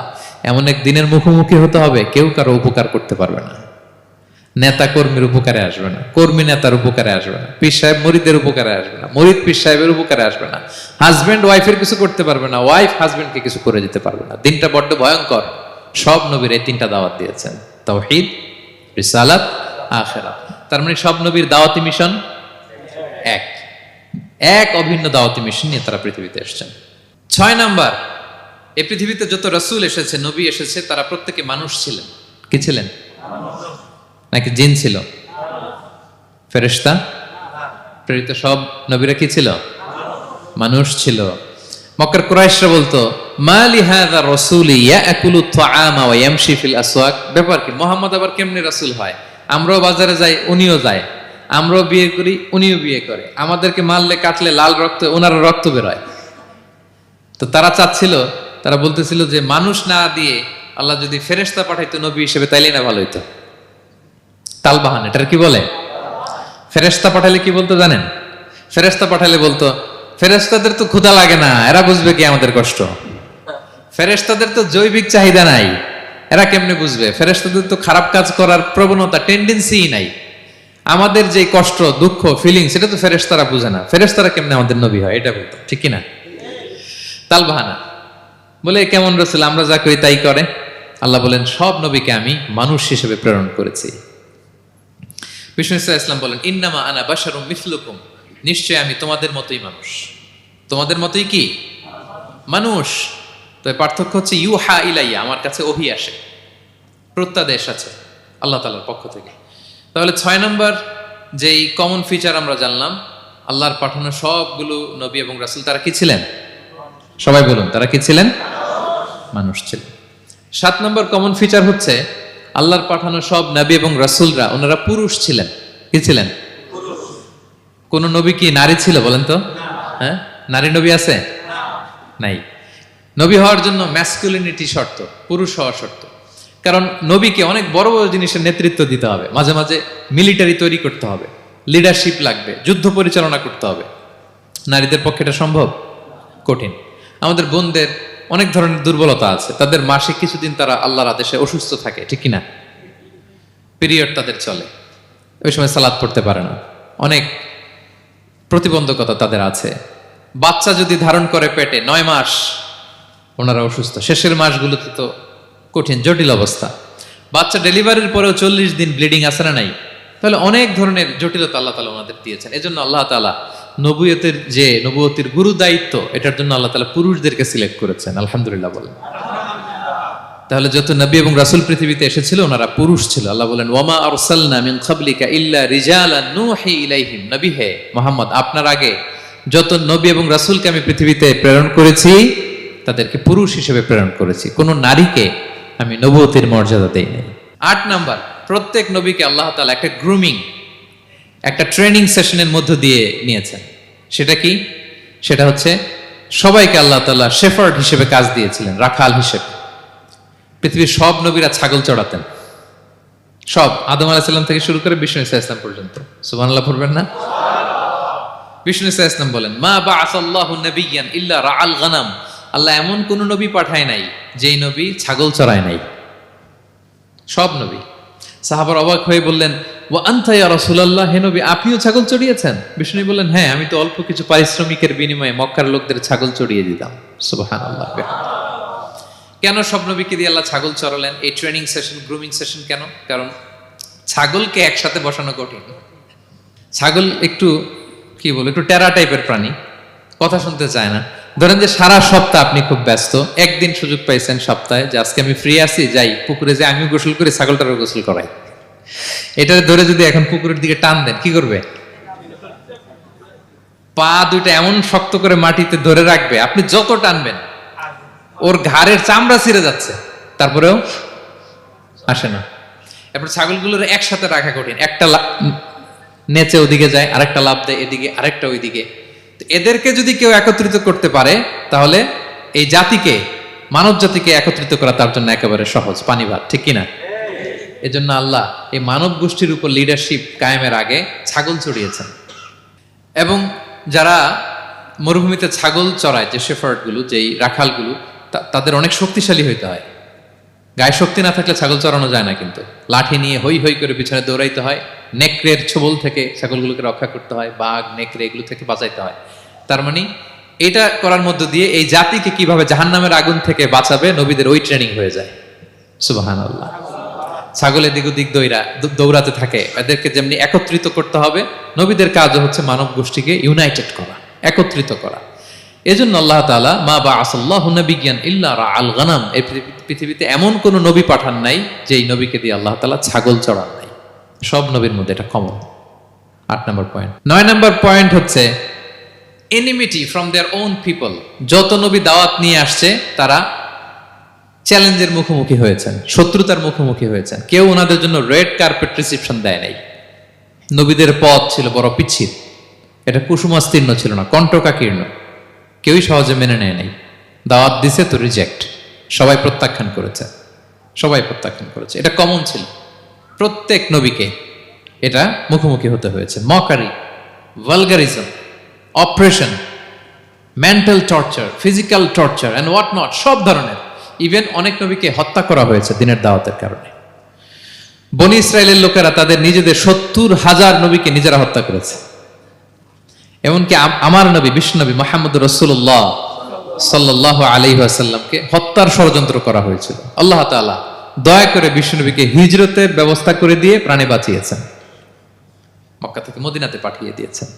এমন এক দিনের মুখোমুখি হতে হবে, কেউ কারো উপকার করতে পারবে না। নেতা কর্মীর উপকারে আসবে না, কর্মী নেতার উপকারে আসবে না, পীর সাহেব মুরিদের উপকারে আসবে না, মুরিদ পীর সাহেবের উপকারে আসবে না, হাজবেন্ড ওয়াইফের কিছু করতে পারবে না, ওয়াইফ হাজবেন্ডকে কিছু করে দিতে পারবে না। দিনটা বড্ড ভয়ঙ্কর। সব নবীর এই 3টা দাওয়াত দিয়েছেন, তাওহীদ, রিসালাত, আখিরাত। তার মানে সব নবীর দাওয়াতি মিশন এক, এক অভিন্ন দাওয়াতি মিশন নিয়ে তারা পৃথিবীতে এসেছেন। 6 নাম্বার, এই পৃথিবীতে যত রাসূল এসেছে, নবী এসেছে, তারা প্রত্যেকে মানুষ ছিলেন। কি ছিলেন? নাকি জিন ছিল? ফেরেশতা? প্রেরিত সব নবীরা কি ছিল? মানুষ ছিল। মক্কার কুরাইশরা বলতো মা লিহাযা রাসূলি ইয়াকুলু আত-তাআমা ওয়া ইয়ামশি ফিল আসওয়াক। ব্যাপার কি, মুহাম্মদ আবার কেমনে রাসূল হয়? আমরাও বাজারে যাই, উনিও যায়, আমরাও বিয়ে করি, উনিও বিয়ে করে, আমাদেরকে মারলে কাটলে লাল রক্ত, ওনার রক্ত বের হয়। তো তারা চাচ্ছিল, তারা বলতেছিল যে মানুষ না দিয়ে আল্লাহ যদি ফেরেশতা পাঠাইতো নবী হিসেবে, তাইলে না ভালো হইতো। তালবাহান, এটার কি বলে? ফেরেশতা পাঠালে কি বলতো জানেন? ফেরেশতা পাঠালে বলতো ফেরেশতাদের তো ক্ষুধা লাগে না, এরা বুঝবে কি আমাদের কষ্ট? ফেরেশতাদের তো জৈবিক চাহিদা নাই, এরা কেমনে বুঝবে? ফেরেশতাদের তো খারাপ কাজ করার প্রবণতা, টেন্ডেন্সি নাই। আমাদের যে কষ্ট, দুঃখ, ফিলিংস, এটা তো ফেরেশতারা বুঝে না, ফেরেশতারা কেমনে আমাদের নবী হয়? এটা বলতো, ঠিক কি না? তালবাহানা বলে কেমন রাসূল, আমরা যা করি তাই করে। আল্লাহ বলেন সব নবীকে আমি মানুষ হিসেবে প্রেরণ করেছি। বিষ্ণু ইসলাম বলেন ইন্নামা আনা বাশারুম মিসলুকুম, নিশ্চয় আমি তোমাদের মতোই মানুষ। তোমাদের মতোই কি মানুষ। তো পার্থক্য হচ্ছে ইউহা ইলাইয়া, আমার কাছে ওহী আসে, প্রত্যাদেশ আছে আল্লাহ তাআলার পক্ষ থেকে। তাহলে 6 নম্বর যেই কমন ফিচার আমরা জানলাম, আল্লাহর পাঠানো সবগুলো নবী এবং রাসূল তারা কি ছিলেন? সবাই বলুন, তারা কি ছিলেন? মানুষ ছিলেন। 7 নম্বর কমন ফিচার হচ্ছে আল্লাহর পাঠানো সব নবী এবং রাসূলরা ওনারা পুরুষ ছিলেন। কি ছিলেন? কোন নবী কি নারী ছিল বলেন তো? হ্যাঁ, নারী নবী আছে? নাই। নবী হওয়ার জন্য ম্যাসকুলিনিটি শর্ত, পুরুষ হওয়া শর্ত। কারণ নবীকে অনেক বড় বড় জিনিসের নেতৃত্ব দিতে হবে, মাঝে মাঝে মিলিটারি তৈরি করতে হবে, লিডারশিপ লাগবে, যুদ্ধ পরিচালনা করতে হবে। নারীদের পক্ষে এটা সম্ভব? কঠিন। আমাদের বোনদের অনেক ধরনের দুর্বলতা আছে, তাদের মাসে কিছুদিন তারা আল্লাহর আদেশে অসুস্থ থাকে, ঠিক কিনা? পিরিয়ড তাদের চলে, ওই সময় সালাত পড়তে পারে না, অনেক প্রতিবন্ধকতা তাদের আছে। বাচ্চা যদি ধারণ করে পেটে 9 মাস, ওনারা অসুস্থ, শেষের মাসগুলোতে তো কঠিন জটিল অবস্থা। বাচ্চা ডেলিভারির পরেও 40 দিন ব্লিডিং আছে না নাই? তাহলে অনেক ধরনের জটিলতা আল্লাহ তাআলা ওনাদের দিয়েছেন। এজন্য আল্লাহ তাআলা নবুয়তের গুরু দায়িত্ব, এটার জন্য আল্লাহ তাআলা পুরুষদেরকে সিলেক্ট করেছেন। আলহামদুলিল্লাহ বলেন। তাহলে যত নবী এবং রাসূল পৃথিবীতে এসেছিল ওনারা পুরুষ ছিল। আল্লাহ বলেন, ওয়ামা আরসালনা মিন ক্বাবলিকা ইল্লা রিজালান নূহি ইলাইহিম। নবী হে মুহাম্মদ, আপনার আগে যত নবী এবং রাসূলকে আমি পৃথিবীতে প্রেরণ করেছি তাদেরকে পুরুষ হিসেবে প্রেরণ করেছি, কোন নারীকে আমি নবুয়তের মর্যাদা দেই নাই। 8 নাম্বার, প্রত্যেক নবীকে আল্লাহ তাআলা একটা গ্রুমিং, একটা ট্রেনিং সেশনের মধ্য দিয়ে নিয়েছেন। সেটা কি? সেটা হচ্ছে সবাইকে আল্লাহ তাআলা শেফার্ড হিসেবে কাজ দিয়েছিলেন, রাখাল হিসেবে। পৃথিবীর সব নবীরা ছাগল চড়াতেন, সব, আদম আলাইহিস সালাম থেকে শুরু করে বিষ্ণু ইসা ইসলাম পর্যন্ত। সুবহানাল্লাহ পড়বেন না? বিষ্ণু ইসা ইসলাম বলেন, মা বাআসাল্লাহু নাবিয়্যান ইল্লা রাআল গানাম। আল্লাহ এমন কোন নবী পাঠায় নাই যেই নবী ছাগল চড়ায় নাই, সব নবী। সাহাবার অবাক হয়ে বললেন, ওয়া আনতা ইয়া রাসূলুল্লাহ, হে নবী আপনিও ছাগল চড়িয়েছেন? বিষ্ণু বললেন, হ্যাঁ, আমি তো অল্প কিছু পারিশ্রমিকের বিনিময়ে মক্কার লোকদের ছাগল চড়িয়ে দিতাম। সুবহানাল্লাহ। কেন সব নবীকে দিয়ে আল্লাহ ছাগল চড়ালেন? এই ট্রেনিং সেশন, গ্রুমিং সেশন কেন? কারণ ছাগলকে একসাথে বসানো কঠিন। ছাগল একটু কি বলবো, একটু টেরা টাইপের প্রাণী, কথা শুনতে চায় না। ধরেন যে সারা সপ্তাহ আপনি খুব ব্যস্ত, একদিন সুযোগ পাইছেন সপ্তাহে যে আজকে আমি ফ্রি আছি, যাই পুকুরে যে আমিও গোসল করি, ছাগলটারও গোসল করাই। এটা ধরে যদি এখন পুকুরের দিকে টান দেন, কি করবে? পা দুইটা এমন শক্ত করে মাটিতে ধরে রাখবে, আপনি যত টানবেন ওর ঘাড়ের চামড়া ছিঁড়ে যাচ্ছে, তারপরেও আসে না। এরপর ছাগলগুলোর একসাথে রাখা কঠিন, একটা নেচে ওদিকে যায়, আরেকটা লাফ দেয় এদিকে, আরেকটা ওইদিকে। এদেরকে যদি কেউ একত্রিত করতে পারে তাহলে এই জাতিকে, মানব জাতিকে একত্রিত করা তার জন্য একেবারে সহজ, পানি ভাত, ঠিক কিনা? এজন্য আল্লাহ এই মানব গোষ্ঠীর উপর লিডারশিপ কায়েমের আগে ছাগল চড়িয়েছেন। এবং যারা মরুভূমিতে ছাগল চড়ায়, যে শেফার্ডগুলো, যেই রাখালগুলো, তাদের অনেক শক্তিশালী হইতে হয়। গায়ে শক্তি না থাকলে ছাগল চড়ানো যায় না, কিন্তু লাঠি নিয়ে হই হই করে পিছনে দৌড়াইতে হয়, নেকড়ের ছোবল থেকে ছাগলগুলোকে রক্ষা করতে হয়, বাঘ নেকড়ে এগুলো থেকে বাঁচাইতে হয়। তার মানে এটা করার মধ্য দিয়ে এই জাতিকে কিভাবে জাহান্নামের আগুন থেকে বাঁচাবে নবীদের ওই ট্রেনিং হয়ে যায়। সুবহানাল্লাহ। ছাগল এদিক ওদিক দৌড়াতে থাকে, এদেরকে যেমনি একত্রিত করতে হবে, নবীদের কাজও হচ্ছে মানব গোষ্ঠীকে ইউনাইটেড করা, একত্রিত করা। এজন্য আল্লাহ তাআলা মা বাআসাল্লাহু নাবিয়্যান ইল্লা রাআল গানাম, এই পৃথিবীতে এমন কোন নবী পাঠান নাই যেই নবীকে দিয়ে আল্লাহ তাআলা ছাগল চড়ান নাই। সব নবীর মধ্যে এটা কমন। 8 নম্বর পয়েন্ট। 9 নম্বর পয়েন্ট হচ্ছে enmity from their own people. যত নবী দাওয়াত নিয়ে আসছে তারা চ্যালেঞ্জের মুখোমুখি হয়েছেন, শত্রুতার মুখোমুখি হয়েছেন। কেউ ওনাদের জন্য রেড কার্পেট রিসেপশন দেয় নাই। নবীদের পথ ছিল বড় পিচ্ছিল, এটা কুসুমাস্তীর্ণ ছিল না, কণ্টকাকীর্ণ। কেউই সহজে মেনে নেয় নাই। দাওয়াত দিছে তো রিজেক্ট, সবাই প্রত্যাখ্যান করেছে, সবাই প্রত্যাখ্যান করেছে। এটা কমন ছিল, প্রত্যেক নবীকে এটা মুখোমুখি হতে হয়েছে। Mockery, vulgarism, oppression, mental torture, physical torture and what not, সব ধরনের। ইভেন অনেক নবীকে হত্যা করা হয়েছে দিনের দাওয়াতের কারণে। বনি ইসরায়েলের লোকেরা তাদের নিজেদের 70,000 নবীকে নিজেরা হত্যা করেছে। এমনকি আমার নবী বিশ্বনবী মুহাম্মদ রাসূলুল্লাহ সাল্লাল্লাহু আলাইহি ওয়াসাল্লামকে হত্যার ষড়যন্ত্র করা হয়েছিল। আল্লাহ তাআলা দয়া করে বিশ্বনবীকে হিজরতের ব্যবস্থা করে দিয়ে প্রাণে বাঁচিয়েছেন, মক্কা থেকে মদিনাতে পাঠিয়ে দিয়েছেন।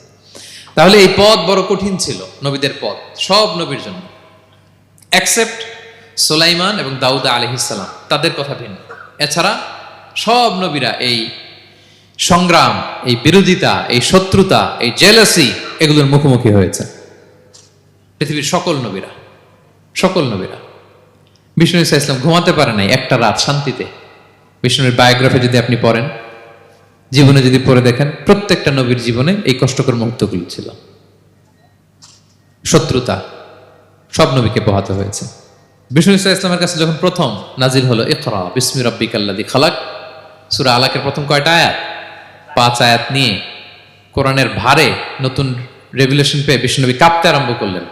তাহলে এই পথ বড় কঠিন ছিল, নবীদের পথ, সব নবীর জন্য, এক্সেপ্ট সুলাইমান এবং দাউদ আলাইহিস সালাম, তাদের কথা ভিন্ন। এছাড়া সব নবীরা এই সংগ্রাম, এই বিরোধিতা, এই শত্রুতা, এই জেলাসি, এগুলোর মুখোমুখি হয়েছে পৃথিবীর সকল নবীরা, সকল নবীরা। বিষ্ণু ইসা ইসলাম ঘুমাতে পারে নাই একটা রাত শান্তিতে। বিষ্ণুর বায়োগ্রাফি যদি আপনি পড়েন, জীবনে যদি পড়ে দেখেন, প্রত্যেকটা নবীর জীবনে এই কষ্টকর মুহূর্তগুলো ছিল। শত্রুতা সব নবীকে পোহাতে হয়েছে। বিষ্ণু ইসা ইসলামের কাছে যখন প্রথম নাজিল হলো ইকরা বিসমি রাব্বিকাল্লাযী খালাক, সূরা আলাকের প্রথম কয়টা আয়াত? 5 আয়াত নিয়ে কোরআনের ভারে নতুন রেভুলেশন পেয়ে বিষ্ণুনবী কাঁপতে আরম্ভ করলেন।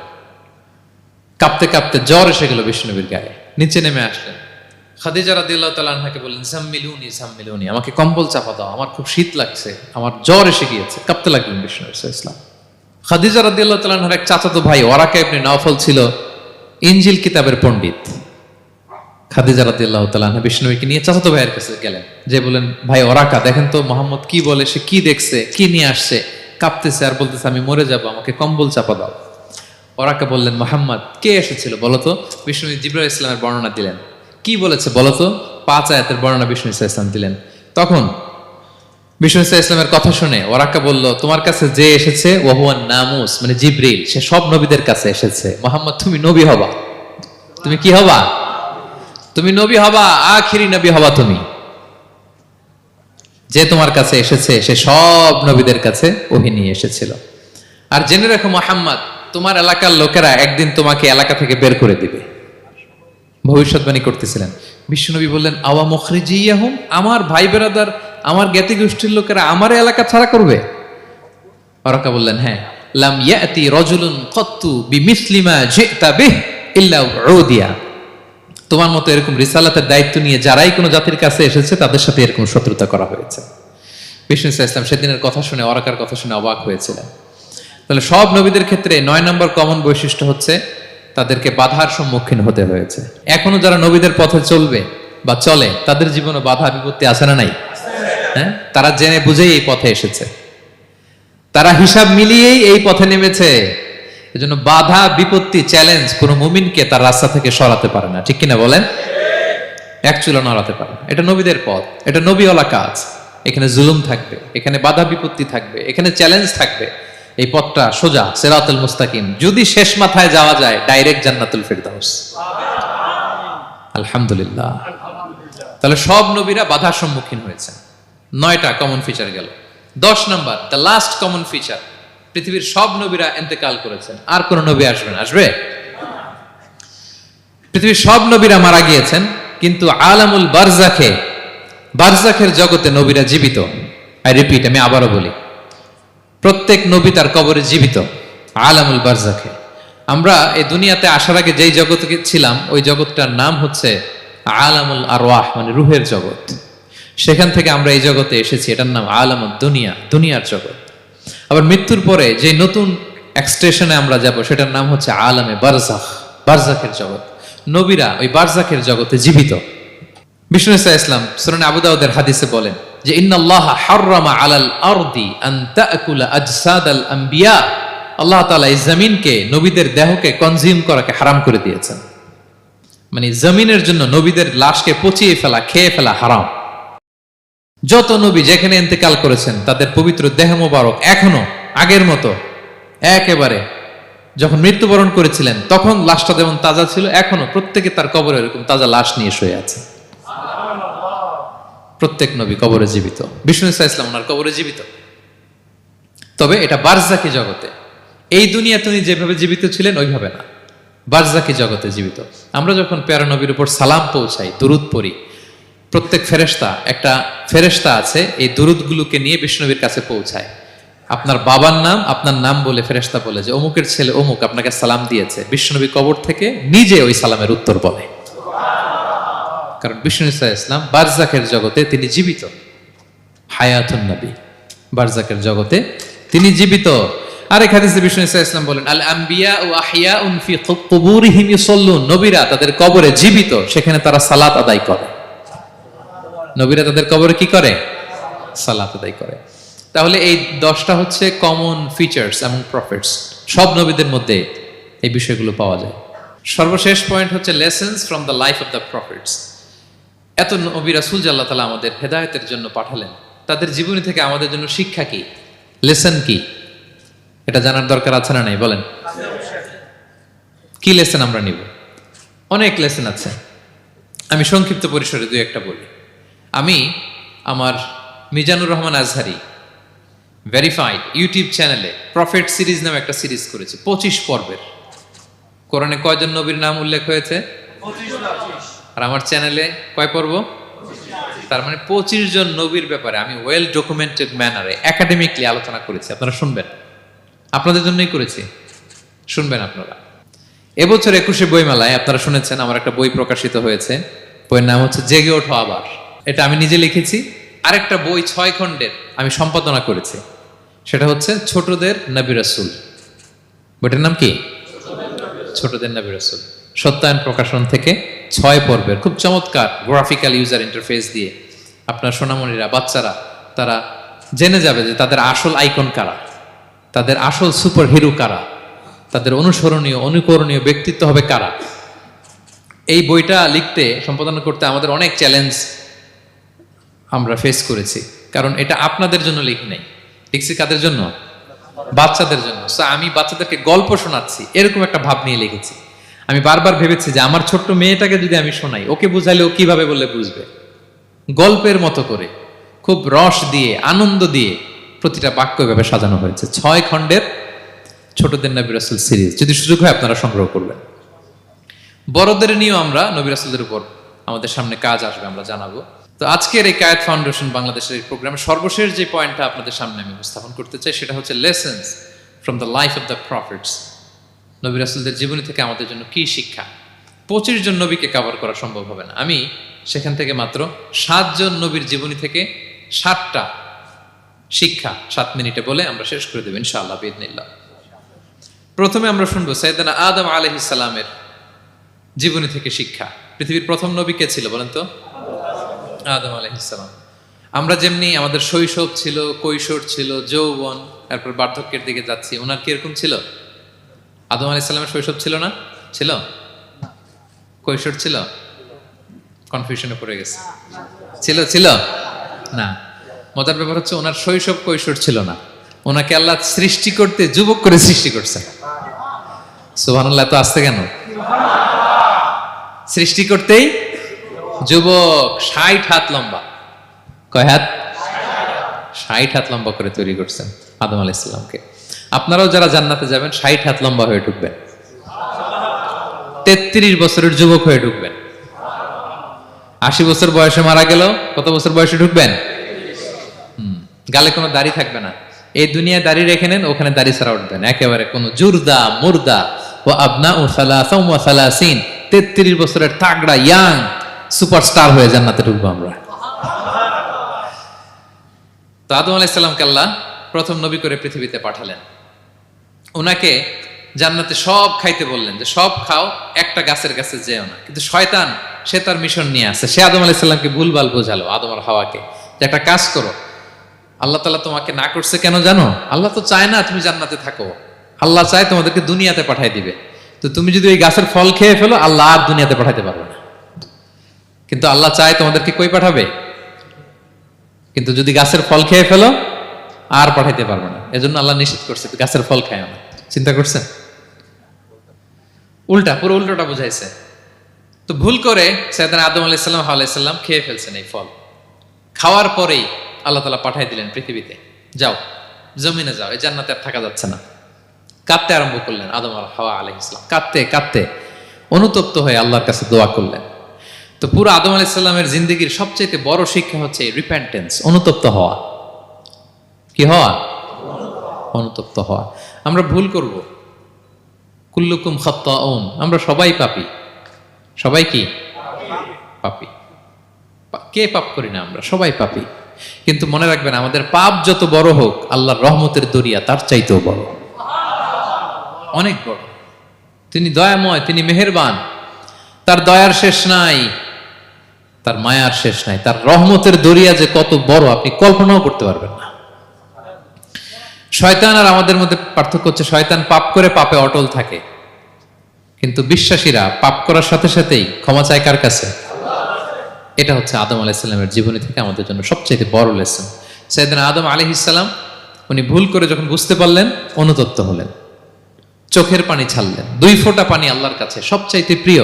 কাঁপতে কাঁপতে জ্বর এসে গেল বিষ্ণুনবীর গায়ে, নিচে নেমে আসলেন। খাদিজা রাদিয়াল্লাহু তাআলা আনহাকে বললেন, জাম্মিলুনি জাম্মিলুনি, আমাকে কম্বল চাপা দাও, আমার খুব শীত লাগছে, আমার জ্বর এসে গিয়েছে। কাঁপতে লাগলেন বিষ্ণু ইসলাম। খাদিজা রাদিয়াল্লাহু তাআলা আনহার এক চাচাতো ভাই ওয়ারাকা ইবনে নাওফল ছিল ইনজিল কিতাবের পণ্ডিত খাদিজা রাদিয়াল্লাহু তাআলা আনহা বিষ্ণুকে নিয়ে চাচাতো ভাইয়ের কাছে গেলেন, যে বলেন, ভাই ওরাকা দেখেন তো মোহাম্মদ কি বলে, সে কি দেখছে, কি নিয়ে আসছে, কাঁপতেছে আর বলতেছে আমি মরে যাব, আমাকে কম্বল চাপা দাও। ওরাকা বললেন, মোহাম্মদ কে এসেছিল বলতো? বিষ্ণু জিবরাইল ইসলামের বর্ণনা দিলেন। কি বলেছে বলতো? 5 আয়াতের বর্ণনা বিষ্ণু ইসলাম দিলেন। তখন বিষ্ণু ইসলামের কথা শুনে ওরাকা বলল, তোমার কাছে যে এসেছে ওহুয়ান নামুস, মানে জিবরিল, সে সব নবীদের কাছে এসেছে। মোহাম্মদ তুমি নবী হবা, তুমি কি হবা? তুমি নবী হবা, আখিরি নবী হবা তুমি। যে তোমার কাছে এসেছে সে সব নবীদের কাছে ওহী নিয়ে এসেছিল। আর জেনে রাখো মোহাম্মদ, তোমার এলাকার লোকেরা একদিন তোমাকে এলাকা থেকে বের করে দিবে। ভবিষ্যৎবাণী করতেছিলেন। বিশ্বনবী বললেন, আওয়া মুখরিজিয়াহুম, আমার ভাই বেরাদার, আমার জ্ঞাতি গোষ্ঠীর লোকেরা আমার এলাকা ছাড়া করবে? ওরাকা বললেন, হ্যাঁ। লাম ইয়াতি রাজুলুন কত্তু বিমিসলি মা জিতা বিহি ইল্লা উদিয়া, তোমার মতো এরকম রিসালাতের দায়িত্ব নিয়ে যারাই কোনো জাতির কাছে এসেছে তাদের সাথে এরকম শত্রুতা করা হয়েছে। বিষ্ণু ইসলাম সেদিনের কথা শুনে, ওরাকার কথা শুনে অবাক হয়েছিলেন। তাহলে সব নবীদের ক্ষেত্রে 9 নম্বর কমন বৈশিষ্ট্য হচ্ছে তাদেরকে বাধার সম্মুখীন হতে হয়েছে। এখনো যারা নবীদের পথে চলবে বা চলে তাদের জীবনে বাধা বিপত্তি আছে না নাই? হ্যাঁ, তারা জেনে বুঝেই এই পথে এসেছে, তারা হিসাব মিলিয়েই এই পথে নেমেছে। এজন্য বাধা বিপত্তি চ্যালেঞ্জ কোন মুমিনকে তার রাস্তা থেকে সরাতে পারে না, ঠিক কিনা বলেন? এক চুলো নড়াতে পারে না। এটা নবীদের পথ, এটা নবীওয়ালা কাজ। এখানে জুলুম থাকবে, এখানে বাধা বিপত্তি থাকবে, এখানে চ্যালেঞ্জ থাকবে। এই পথটা সোজা, সিরাতুল মুস্তাকিম। যদি শেষ মাথায় যাওয়া যায়, ডাইরেক্ট জান্নাতুল ফিরদাউস। আলহামদুলিল্লাহ। তাহলে সব নবীরা বাধার সম্মুখীন হয়েছে। 9টা কমন ফিচার গেল। 10 নম্বর, দ্য লাস্ট কমন ফিচার, পৃথিবীর সব নবীরা ইন্তেকাল করেছেন, আর কোন নবী আসবে না। আসবে? পৃথিবীর সব নবীরা মারা গিয়েছেন, কিন্তু আলামুল বারজাখে, বারজাখের জগতে নবীরা জীবিত। আই রিপিট, আমি আবারও বলি, প্রত্যেক নবী তার কবরে জীবিত। আলামুল বারজাখে। আমরা এই দুনিয়াতে আসার আগে যেই জগতে ছিলাম, ওই জগৎটার নাম হচ্ছে আলামুল আরওয়াহ, মানে রুহের জগৎ। সেখান থেকে আমরা এই জগতে এসেছি, এটার নাম আলামুদ দুনিয়া, দুনিয়ার জগৎ। আবার মৃত্যুর পরে যে নতুন এক্সটেশনে আমরা যাব, সেটার নাম হচ্ছে আলামে বারজাখ, বারজাখের জগৎ। নবীরা ওই বারজাখের জগতে জীবিত। বিষ্ণু ইসলাম সুনানে আবু দাউদের হাদিসে বলেন যে, ইন্নাল্লাহ হাররামা আলাল আরদি আন তাকুলা আজসাদাল আম্বিয়া, আল্লাহ তাআলা এই জমিনকে, নবীদের দেহকে কনজিউম করাকে হারাম করে দিয়েছেন। মানে জমিনের জন্য নবীদের লাশকে পচিয়ে ফেলা, খেয়ে ফেলা হারাম। যত নবী যেখানে ইন্তেকাল করেছেন, তাদের পবিত্র দেহ মোবারক এখনো আগের মতো একেবারে, যখন মৃত্যুবরণ করেছিলেন তখন লাশটা যেমন তাজা ছিল, এখনো প্রত্যেকে তার কবরে এরকম তাজা লাশ নিয়ে শুয়ে আছে। প্রত্যেক নবী কবরে জীবিত। বিষ্ণু ইসলাম ওনার কবরে জীবিত। তবে এটা বারজাকি জগতে। এই দুনিয়া তিনি যেভাবে জীবিত ছিলেন ওইভাবে না, বারজাকি জগতে জীবিত। আমরা যখন প্যারা নবীর উপর সালাম পৌঁছাই, দুরুদ পড়ি, প্রত্যেক ফেরেশতা, একটা ফেরেশতা আছে এই দুরুদগুলোকে নিয়ে বিষ্ণুনবীর কাছে পৌঁছায়। আপনার বাবার নাম, আপনার নাম বলে ফেরেশতা বলে যে অমুকের ছেলে অমুক আপনাকে সালাম দিয়েছে। বিষ্ণুনবী কবর থেকে নিজে ওই সালামের উত্তর বলে, কারণ বিষ্ণু ইসলাম বারজাকের জগতে তিনি জীবিত। হায়াতুন নবী, বারজাকের জগতে তিনি জীবিত। আরেক হাদিসে বিষ্ণু ইসলাম বলেন, আল আম্বিয়া ও আহিয়াউন ফি কুবুরিহিম ইউসাল্লুন, নবীরা তাদের কবরে জীবিত, সেখানে তারা সালাত আদায় করে। নবীরা তাদের কবরে কি করে? সালাত আদায় করে। তাহলে এই 10টা হচ্ছে কমন ফিচার্স এবং প্রফিটস। সব নবীদের মধ্যে এই বিষয়গুলো পাওয়া যায়। সর্বশেষ পয়েন্ট হচ্ছে lessons from the life of the profits. এত নবী রাসূল যে আল্লাহ তাআলা আমাদের হেদায়েতের জন্য পাঠালেন, তাদের জীবনী থেকে আমাদের জন্য শিক্ষা কি, লেসন কি, এটা জানার দরকার আছে না নাই? বলেন, কি লেসন আমরা নিব? অনেক লেসন আছে। আমি সংক্ষিপ্ত পরিসরে 2-1টা বলি। আমি আমার মিজানুর রহমান আজহারি ভেরিফাইড ইউটিউব চ্যানেলে প্রফেট সিরিজ নামে একটা সিরিজ করেছি, 25 পর্বের। কোরআনে কয়জন নবীর নাম উল্লেখ হয়েছে? 25। আর আমার চ্যানেলে কয় পর্ব? তার মানে 25 জন নবীর ব্যাপারে আমি ওয়েল ডকুমেন্টেড ম্যানারে একাডেমিকলি আলোচনা করেছি। আপনারা শুনবেন, আপনাদের জন্যই করেছি, শুনবেন আপনারা। এবছর 21শে বইমেলায় আপনারা শুনেছেন আমার একটা বই প্রকাশিত হয়েছে। বইয়ের নাম হচ্ছে জেগে ওঠো আবার। এটা আমি নিজে লিখেছি। আরেকটা বই 6 খণ্ডের আমি সম্পাদনা করেছি, সেটা হচ্ছে ছোটদের নবী রাসূল। বইটার নাম কি? ছোটদের নবী রাসূল। সত্যায়ন প্রকাশন থেকে 6 পর্বের খুব চমৎকার গ্রাফিক্যাল ইউজার ইন্টারফেস দিয়ে আপনার সোনামণিরা, বাচ্চারা তারা জেনে যাবে যে তাদের আসল আইকন কারা, তাদের আসল সুপার হিরো কারা, তাদের অনুসরণীয় অনুকরণীয় ব্যক্তিত্ব হবে কারা। এই বইটা লিখতে, সম্পাদনা করতে আমাদের অনেক চ্যালেঞ্জ আমরা ফেস করেছি, কারণ এটা আপনাদের জন্য লিখি নাই, লিখছি কাদের জন্য? বাচ্চাদের জন্য। সো আমি বাচ্চাদেরকে গল্প শোনাচ্ছি এরকম একটা ভাব নিয়ে লিখেছি। আমি বারবার ভেবেছি যে আমার ছোট্ট মেয়েটাকে যদি আমি শোনাই, ওকে বুঝাইলে ও কিভাবে বললে বুঝবে। গল্পের মতো করে খুব রস দিয়ে, আনন্দ দিয়ে প্রতিটা বাক্য এভাবে সাজানো হয়েছে। 6 খণ্ডের ছোটদের নবী রাসূল সিরিজ, যদি সুযোগ হয় আপনারা সংগ্রহ করবেন। বড়দের নিয়েও আমরা নবী রাসূলদের উপর আমাদের সামনে কাজ আসবে, আমরা জানাবো। তো আজকের এই কায়েত ফাউন্ডেশন বাংলাদেশের এই প্রোগ্রামে সর্বশেষ যে পয়েন্টটা আপনাদের সামনে আমি উপস্থাপন করতে চাই, সেটা হচ্ছে lessons from the life of the profits. নবী রাসূলদের জীবনী থেকে আমাদের জন্য কি শিক্ষা। 25 জন নবীকে কভার করা সম্ভব হবে না। আমি সেখান থেকে মাত্র 7 জন নবীর জীবনী থেকে 7টা শিক্ষা 7 মিনিটে বলে আমরা শেষ করে দেব ইনশাআল্লাহ বিইذنিল্লাহ। প্রথমে আমরা শুনবো সাইয়েদনা আদম আলাইহিস সালামের জীবনী থেকে শিক্ষা। পৃথিবীর প্রথম নবী কে ছিল বলেন তো? আদম আলাইহিস সালাম। আমরা যেমনি আমাদের শৈশব ছিল, কৈশোর ছিল, যৌবন, তারপর বার্ধক্যের দিকে যাচ্ছি, ওনার কি এরকম ছিল? আদম আলাইহিস সালামের শৈশব ছিল না? ছিল? কৈশোর ছিল? কনফিউশনে পড়ে গেছে। ছিল? ছিল না। মজার ব্যাপার হচ্ছে ওনার শৈশব কৈশোর ছিল না, ওনাকে আল্লাহ সৃষ্টি করতে যুবক করে সৃষ্টি করছে। সুবহানাল্লাহ। তো আসতে কেন? সৃষ্টি করতেই যুবক, 60 হাত লম্বা। কয় হাত? 60 হাত লম্বা করে তৈরি করছেন আদম আলাইহিস সালামকে। আপনারাও যারা জান্নাতে যাবেন 60 হাত লম্বা হয়ে ঢুকবেন, 33 বছরের যুবক হয়ে ঢুকবেন। 80 বছর বয়সে মারা গেল, কত বছর বয়সে ঢুকবেন? গালে কোনো দাড়ি থাকবে না। এই দুনিয়ায় দাড়ি রেখে নেন, ওখানে দাড়ি ছাড়া উঠবেন একেবারে। কোনো জুরদা মুর্দা ও আবনা ও সালাসা ওয়া সালাসিন, 33 বছরের তাগড়া ইয়াং সুপারস্টার হয়ে জান্নাতে ঢুকবো আমরা। তো আদম আলাইহিস সালামকে আল্লাহ প্রথম নবী করে পৃথিবীতে পাঠালেন। ওনাকে জান্নাতে সব খাইতে বললেন যে সব খাও, একটা গাছের কাছে যেও না। কিন্তু শয়তান সে তার মিশন নিয়ে আসে। সে আদম আলাইহিস সালামকে ভুলভাল বোঝালো, আদম আর হাওয়াকে, যে একটা কাজ করো, আল্লাহ তাআলা তোমাকে না করছে কেন জানো? আল্লাহ তো চায় না তুমি জান্নাতে থাকো, আল্লাহ চায় তোমাদেরকে দুনিয়াতে পাঠাই দিবে। তো তুমি যদি ওই গাছের ফল খেয়ে ফেলো, আল্লাহ আর দুনিয়াতে পাঠাইতে পারবে না। কিন্তু আল্লাহ চায় তোমাদেরকে কই পাঠাবে? কিন্তু যদি গাছের ফল খেয়ে ফেলো আর পাঠাইতে পারবে না। এজন্য আল্লাহ নিষেধ করছে গাছের ফল খায় না। চিন্তা করছেন? উল্টা, পুরো উল্টোটা বুঝাইছে। তো ভুল করে সাইয়েদনা আদম আলাইহিস সালাম হাওয়া আলাইহিস সালাম খেয়ে ফেলছেন এই ফল। খাওয়ার পরেই আল্লাহ তাআলা পাঠাই দিলেন পৃথিবীতে, যাও জমিনে যাও, এই জান্নাতে আর থাকা যাচ্ছে না। কাঁদতে আরম্ভ করলেন আদম আর হাওয়া আলাইহিস সালাম। কাঁদতে কাঁদতে অনুতপ্ত হয়ে আল্লাহর কাছে দোয়া করলেন। তো পুরো আদম আলাইহিস সালামের জিন্দেগির সবচেয়ে বড় শিক্ষা হচ্ছে রিপেন্টেন্স, অনুতপ্ত হওয়া। কি হওয়া? অনুতপ্ত হওয়া। আমরা ভুল করব, কুল্লুকুম খাত্তাউন, আমরা সবাই পাপী। সবাই কি? পাপী। কে পাপ করি না? আমরা সবাই পাপী। কিন্তু মনে রাখবেন, আমাদের পাপ যত বড় হোক, আল্লাহর রহমতের দরিয়া তার চাইতেও বড়, অনেক বড়। তিনি দয়াময়, তিনি মেহেরবান, তার দয়ার শেষ নাই, তার মায়ার শেষ নাই। তার রহমতের দরিয়া যে কত বড় আপনি কল্পনাও করতে পারবেন না। শয়তান আর আমাদের মধ্যে পার্থক্য হচ্ছে, শয়তান পাপ করে পাপে অটল থাকে, কিন্তু বিশ্বাসীরা পাপ করার সাথে সাথেই ক্ষমা চায় কার কাছে? এটা হচ্ছে আদম আলাইহিস সালামের জীবনী থেকে আমাদের জন্য সবচেয়ে বড় লেসন। সাইয়েদনা আদম আলাইহিস সালাম উনি ভুল করে যখন বুঝতে পারলেন, অনুতপ্ত হলেন, চোখের পানি ছাড়লেন। 2 ফোঁটা পানি আল্লাহর কাছে সবচাইতে প্রিয়।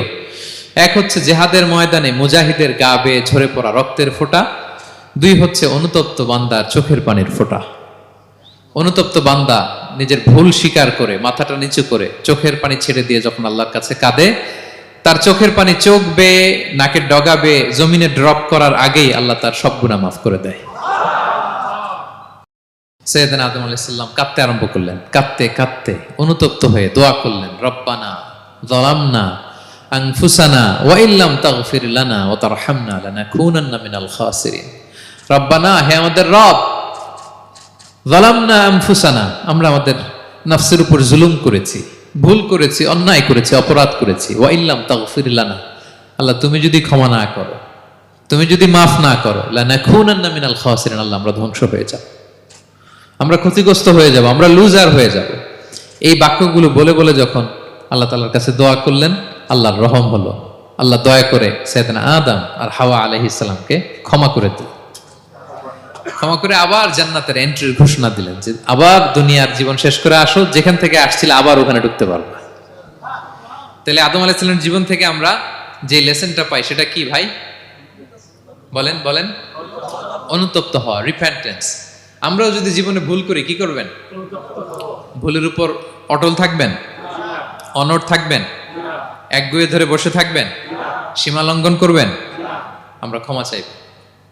এক হচ্ছে জেহাদের ময়দানে মুজাহিদের গা বেয়ে ঝরে পড়া রক্তের ফোঁটা, 2 হচ্ছে অনুতপ্ত বান্দার চোখের পানির ফোঁটা। অনুতপ্ত বান্দা নিজের ভুল স্বীকার করে মাথাটা নিচু করে চোখের পানি ছেড়ে দিয়ে যখন আল্লাহর কাছে কাঁদে, তার চোখের পানি চোখ বেয়ে নাকের ডগা বেয়ে জমিনে ড্রপ করার আগেই আল্লাহ তার সব গুনাহ মাফ করে দেয়। সাইয়েদনা আদম আলাইহিস সালাম কাঁদতে আরম্ভ করলেন। কাঁদতে কাঁদতে অনুতপ্ত হয়ে দোয়া করলেন, রব্বানা যালামনা আনফুসানা ওয়া ইল্লাম তাগফির লানা ওয়া তারহামনা লানাকুনান্না মিনাল খাসিরিন। রব্বানা, হে আমাদের রব, যালামনা আনফুসানা, আমরা আমাদের নফসের উপর জুলুম করেছি, ভুল করেছি, অন্যায় করেছি, অপরাধ করেছি। ওয়া ইল্লাম তাগফির লানা, আল্লাহ তুমি যদি ক্ষমা না করো, তুমি যদি মাফ না করো, লানাকুনান্না মিনাল খাসিরিন, আল্লাহ আমরা ধ্বংস হয়ে যাব, আমরা ক্ষতিগ্রস্ত হয়ে যাব, আমরা লুজার হয়ে যাব। এই বাক্যগুলো বলে বলে যখন আল্লাহ তাআলার কাছে দোয়া করলেন, আল্লাহর রহম হলো। আল্লাহ দয়া করে সাইয়েদনা আদম আর হাওয়া আলাইহিস সালামকে ক্ষমা করে দিলেন। ক্ষমা করে আবার জান্নাতের এন্ট্রির ঘোষণা দিলেন যে আবার দুনিয়ার জীবন শেষ করে আসো, যেখান থেকে আসছিল আবার ওখানে ঢুকতে পারবে। তাহলে আদম আলাইহিস সালামের জীবন থেকে আমরা যে লেসনটা পাই সেটা কি ভাই? বলেন বলেন। অনুতপ্ত হওয়া, রিপেন্টেন্স। আমরাও যদি জীবনে ভুল করি কি করবেন? ভুলের উপর অটল থাকবেন? অনড় থাকবেন? একগুঁয়ে ধরে বসে থাকবেন? সীমা লঙ্ঘন করবেন? আমরা ক্ষমা চাইব।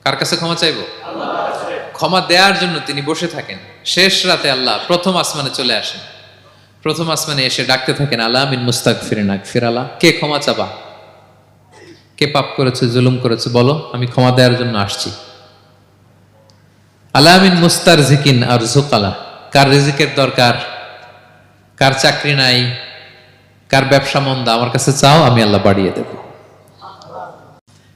কার কাছে ক্ষমা চাইব? ক্ষমা দেওয়ার জন্য তিনি বসে থাকেন। শেষ রাতে আল্লাহ প্রথম আসমানে চলে আসেন। প্রথম আসমানে এসে ডাকতে থাকেন, আলা মিন মুস্তাগফিরিন আগফির আলা, কে ক্ষমা চাবা? কে পাপ করেছে, জুলুম করেছে, বলো, আমি ক্ষমা দেওয়ার জন্য আসছি। আলা মিন মুস্তারজিকিন আরযুক আলা, কার রিজিকের দরকার, কার চাকরি নাই, কার ব্যবসা মন্দা, আমার কাছে চাও, আমি আল্লাহ বাড়িয়ে দেব।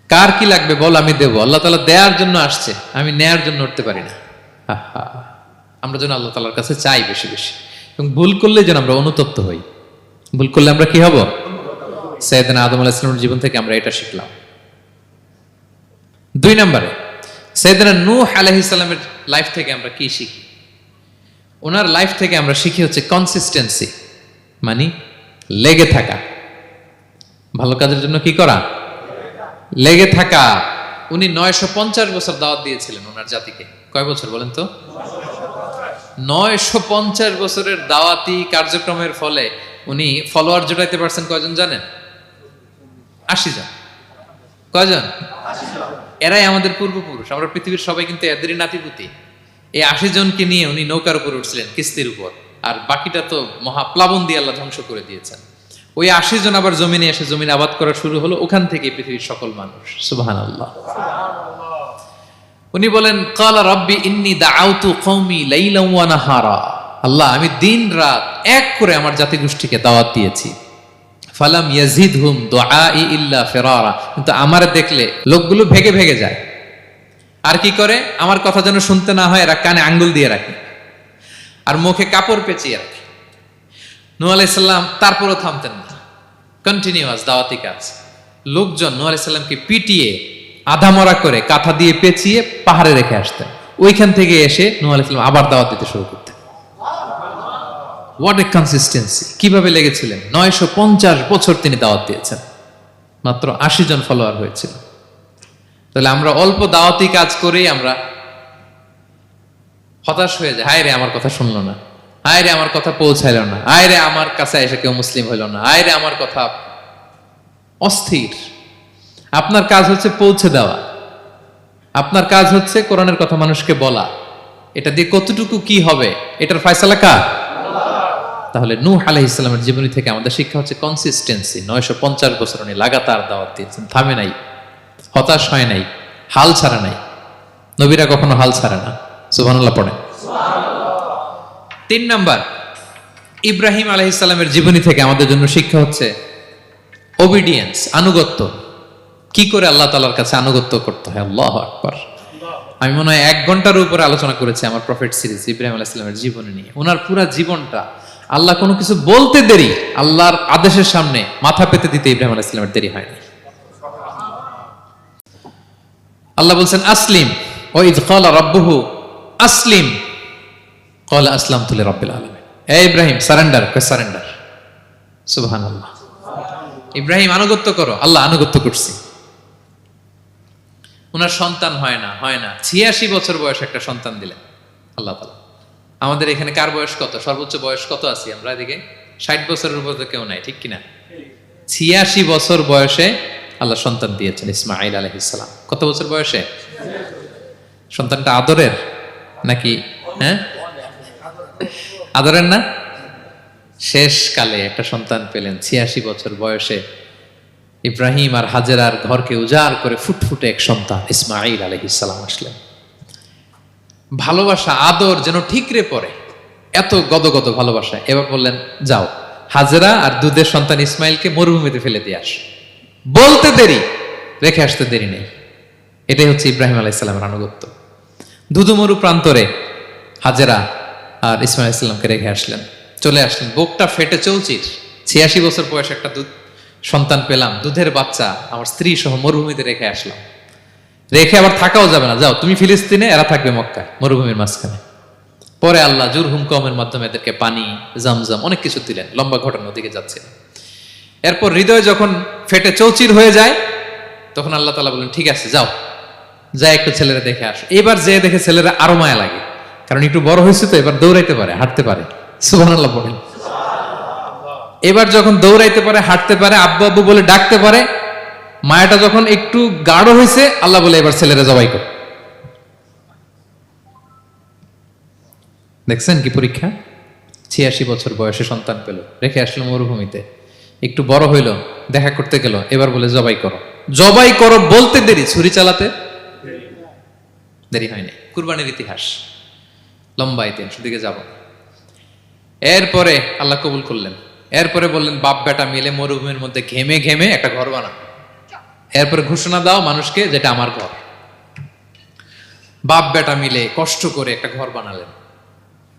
কার কি লাগবে বল, আমি দেব। আল্লাহ তাআলা দেওয়ার জন্য আসছে, আমি নেয়ার জন্য উঠতে পারি না। আহা, আমরা যেন আল্লাহ তাআলার কাছে চাই বেশি বেশি, এবং ভুল করলে যেন আমরা অনুতপ্ত হই। ভুল করলে আমরা কি হব? সাইয়েদনা আদম আলাইহিস সালামের জীবন থেকে আমরা এটা শিখলাম। 2 নম্বরে সাইয়েদনা নূহ আলাইহিস সালামের লাইফ থেকে আমরা কি শিখি? ওনার লাইফ থেকে আমরা শিখি হচ্ছে কনসিস্টেন্সি, মানে লেগে থাকা। ভালো কাজের জন্য কি করা? লেগে থাকা। উনি 950 বছর দাওয়াত দিয়েছিলেন ওনার জাতিকে। কয় বছর বলেন তো? 950 বছরের দাওয়াতি কার্যক্রমের ফলে উনি ফলোয়ার জোটাইতে পারছেন কয়জন জানেন? 80 জন। কয়জন? এরাই আমাদের পূর্বপুরুষ। আমরা পৃথিবীর সবাই কিন্তু এদেরই নাতিপুতি। এই 80 জনকে নিয়ে উনি নৌকার উপর উঠছিলেন, কিস্তির উপর, আর বাকিটা তো মহাপ্লাবন দিয়ে আল্লাহ ধ্বংস করে দিয়েছেন। ওই 80 জন আবার জমিনে এসে জমিন আবাদ করা শুরু হলো, ওখান থেকে পৃথিবীর সকল মানুষ। সুবহানাল্লাহ। উনি বলেন, ক্বালা রাব্বি ইন্নী দাআউতু কওমি লাইলান ওয়া নাহারা, আল্লাহ আমি দিন রাত এক করে আমার জাতিগোষ্ঠীকে দাওয়াত দিয়েছি। ফালাম ইয়াজিদহুম দুআই ইল্লা ফিরারা, কিন্তু আমারে দেখলে লোকগুলো ভেগে ভেগে যায়। আর কি করে? আমার কথা যেন শুনতে না হয়, এরা কানে আঙ্গুল দিয়ে রাখে আর মুখে কাপড় পেঁচিয়ে রাখে। নূহ আলাইহিস সালাম তারপরও থামতেন না, কন্টিনিউয়াস দাওয়াতি কাজ। লোকজন নূহ আলাইহিস সালামকে পিটিয়ে আধামরা করে কাঁথা দিয়ে পেঁচিয়ে পাহাড়ে রেখে আসতেন। ওইখান থেকে এসে নূহ আলাইহিস সালাম আবার দাওয়াত দিতে শুরু করতেন। What a consistency! কিভাবে লেগেছিলেন! 950 বছর তিনি দাওয়াত দিয়েছেন, মাত্র 80 জন ফলোয়ার হয়েছিল। তাহলে আমরা অল্প দাওয়াতি কাজ করেই আমরা হতাশ হয়ে যাই। হায় রে, আমার কথা শুনলো না, হায় রে আমার কথা পৌঁছাইল না, হায় রে আমার কাছে এসে কেউ মুসলিম হইল না, হায় রে আমার কথা। অস্থির। আপনার কাজ হচ্ছে পৌঁছে দেওয়া, আপনার কাজ হচ্ছে কোরআনের কথা মানুষকে বলা। এটা দিয়ে কতটুকু কি হবে এটার ফয়সালা কার? তাহলে নূহ আলাইহিস সালামের জীবনী থেকে আমাদের শিক্ষা হচ্ছে কনসিস্টেন্সি। 950 বছর উনি লাগাতার দাওয়াত দিয়েছেন, থামে নাই, হতাশ হয় নাই, হাল ছাড়া নাই। নবীরা কখনো হাল ছাড়ে না। সুবহানাল্লাহ পড়ে। 3 নাম্বার, ইব্রাহিম আলাইহিস সালামের জীবনী থেকে আমাদের জন্য শিক্ষা হচ্ছে ওবিডিয়েন্স, আনুগত্য। কি করে আল্লাহ তাআলার কাছে আনুগত্য করতে হয়। আল্লাহু আকবার। আমি মনে হয় 1 ঘন্টার উপরে আলোচনা করেছি আমার প্রফেট সিরিজ ইব্রাহিম আলাইহিস সালামের জীবনী নিয়ে। ওনার পুরো জীবনটা, আল্লাহ কোনো কিছু বলতে দেরি, আল্লাহর আদেশের সামনে মাথা পেতে দিতে ইব্রাহিম আলাইহিস সালামের দেরি হয়নি। আল্লাহ বলছেন আসলিম, ওয়া ইয ক্বালা রাব্বুহু আসলিম ক্বালা আসলামতু লিরাব্বিল আলামিন। হে ইব্রাহিম সারেন্ডার, কই সারেন্ডার। সুবহানাল্লাহ। ইব্রাহিম আনুগত্য করো, আল্লাহ আনুগত্য করছি। ওনার সন্তান হয় না 86 বছর বয়সে একটা সন্তান দিলেন আল্লাহ তাআলা। আমাদের এখানে কার বয়স কত? সর্বোচ্চ বয়স কত আছি আমরা? এদিকে 60 বছরের উপর তো কেউ নাই, ঠিক কিনা? 86 বছর বয়সে আল্লাহ সন্তান দিয়েছেন ইসমাঈল আলাইহিস সালাম। কত বছর বয়সে? সন্তানটা আদরের নাকি? হ্যাঁ, আদরের না? শেষ কালে একটা সন্তান পেলেন 86 বছর বয়সে। ইব্রাহিম আর হাজেরার ঘরকে উজাড় করে ফুটফুটে এক সন্তান ইসমাঈল আলাইহিস সালাম আসলেন। ভালোবাসা, আদর যেন ঠিকরে পড়ে, এত গদগদ ভালোবাসা। এবার বললেন যাও হাজেরা আর দুধের সন্তান ইসমাইলকে মরুভূমিতে ফেলে দিয়ে আস। বলতে দেরি, রেখে আসতে দেরি নেই। এটাই হচ্ছে ইব্রাহিম আলাইহিসসালামের আনুগত্য। ধুধুমরু প্রান্তরে হাজেরা আর ইসমাইল আলাইহিসসালামকে রেখে আসলেন, চলে আসলেন। বুকটা ফেটে চৌচির, 86 বছর বয়স একটা দুধ সন্তান পেলাম, দুধের বাচ্চা আমার স্ত্রী সহ মরুভূমিতে রেখে আসলাম। রেখে আবার থাকাও যাবে না, যাও তুমি ফিলিস্তিনে, এরা থাকবে মক্কায় মরুভূমির মাঝখানে। পরে আল্লাহ জুরহুম কওমের মাধ্যমে এদেরকে পানি, জামজাম অনেক কিছু দিলেন। লম্বা ঘটনার দিকে যাচ্ছে। এরপর হৃদয় যখন ফেটে চৌচির হয়ে যায়, তখন আল্লাহ তাআলা বলেন ঠিক আছে যাও, যা একটু ছেলেরা দেখে আসো। এবার যে দেখে ছেলেরা আরো মায়া লাগে, কারণ একটু বড় হয়েছে তো, এবার দৌড়াইতে পারে, হাঁটতে পারে। সুবহানাল্লাহ বলেন। এবার যখন দৌড়াইতে পারে, হাঁটতে পারে, আব্বু আব্বু বলে ডাকতে পারে, মায়াটা যখন একটু গাঢ় হয়েছে, আল্লাহ বলে এবার ছেলেরা জবাই কর। দেখছেন কি পরীক্ষা? 86 বছর বয়সে সন্তান পেল, রেখে আসলো মরুভূমিতে, একটু বড় হইল, দেখা করতে গেল, এবার বলে জবাই করো। জবাই করো বলতে দেরি, ছুরি চালাতে দেরি হয়নি। কুরবানির ইতিহাস, লম্বা ইতিহাস, দিকে যাব। এরপরে আল্লাহ কবুল করলেন। এরপরে বললেন বাপ বেটা মিলে মরুভূমির মধ্যে ঘেমে ঘেমে একটা ঘর বানাও। এরপরে ঘোষণা দাও মানুষকে, যেটা আমার ঘর। বাপ বেটা মিলে কষ্ট করে একটা ঘর বানালেন।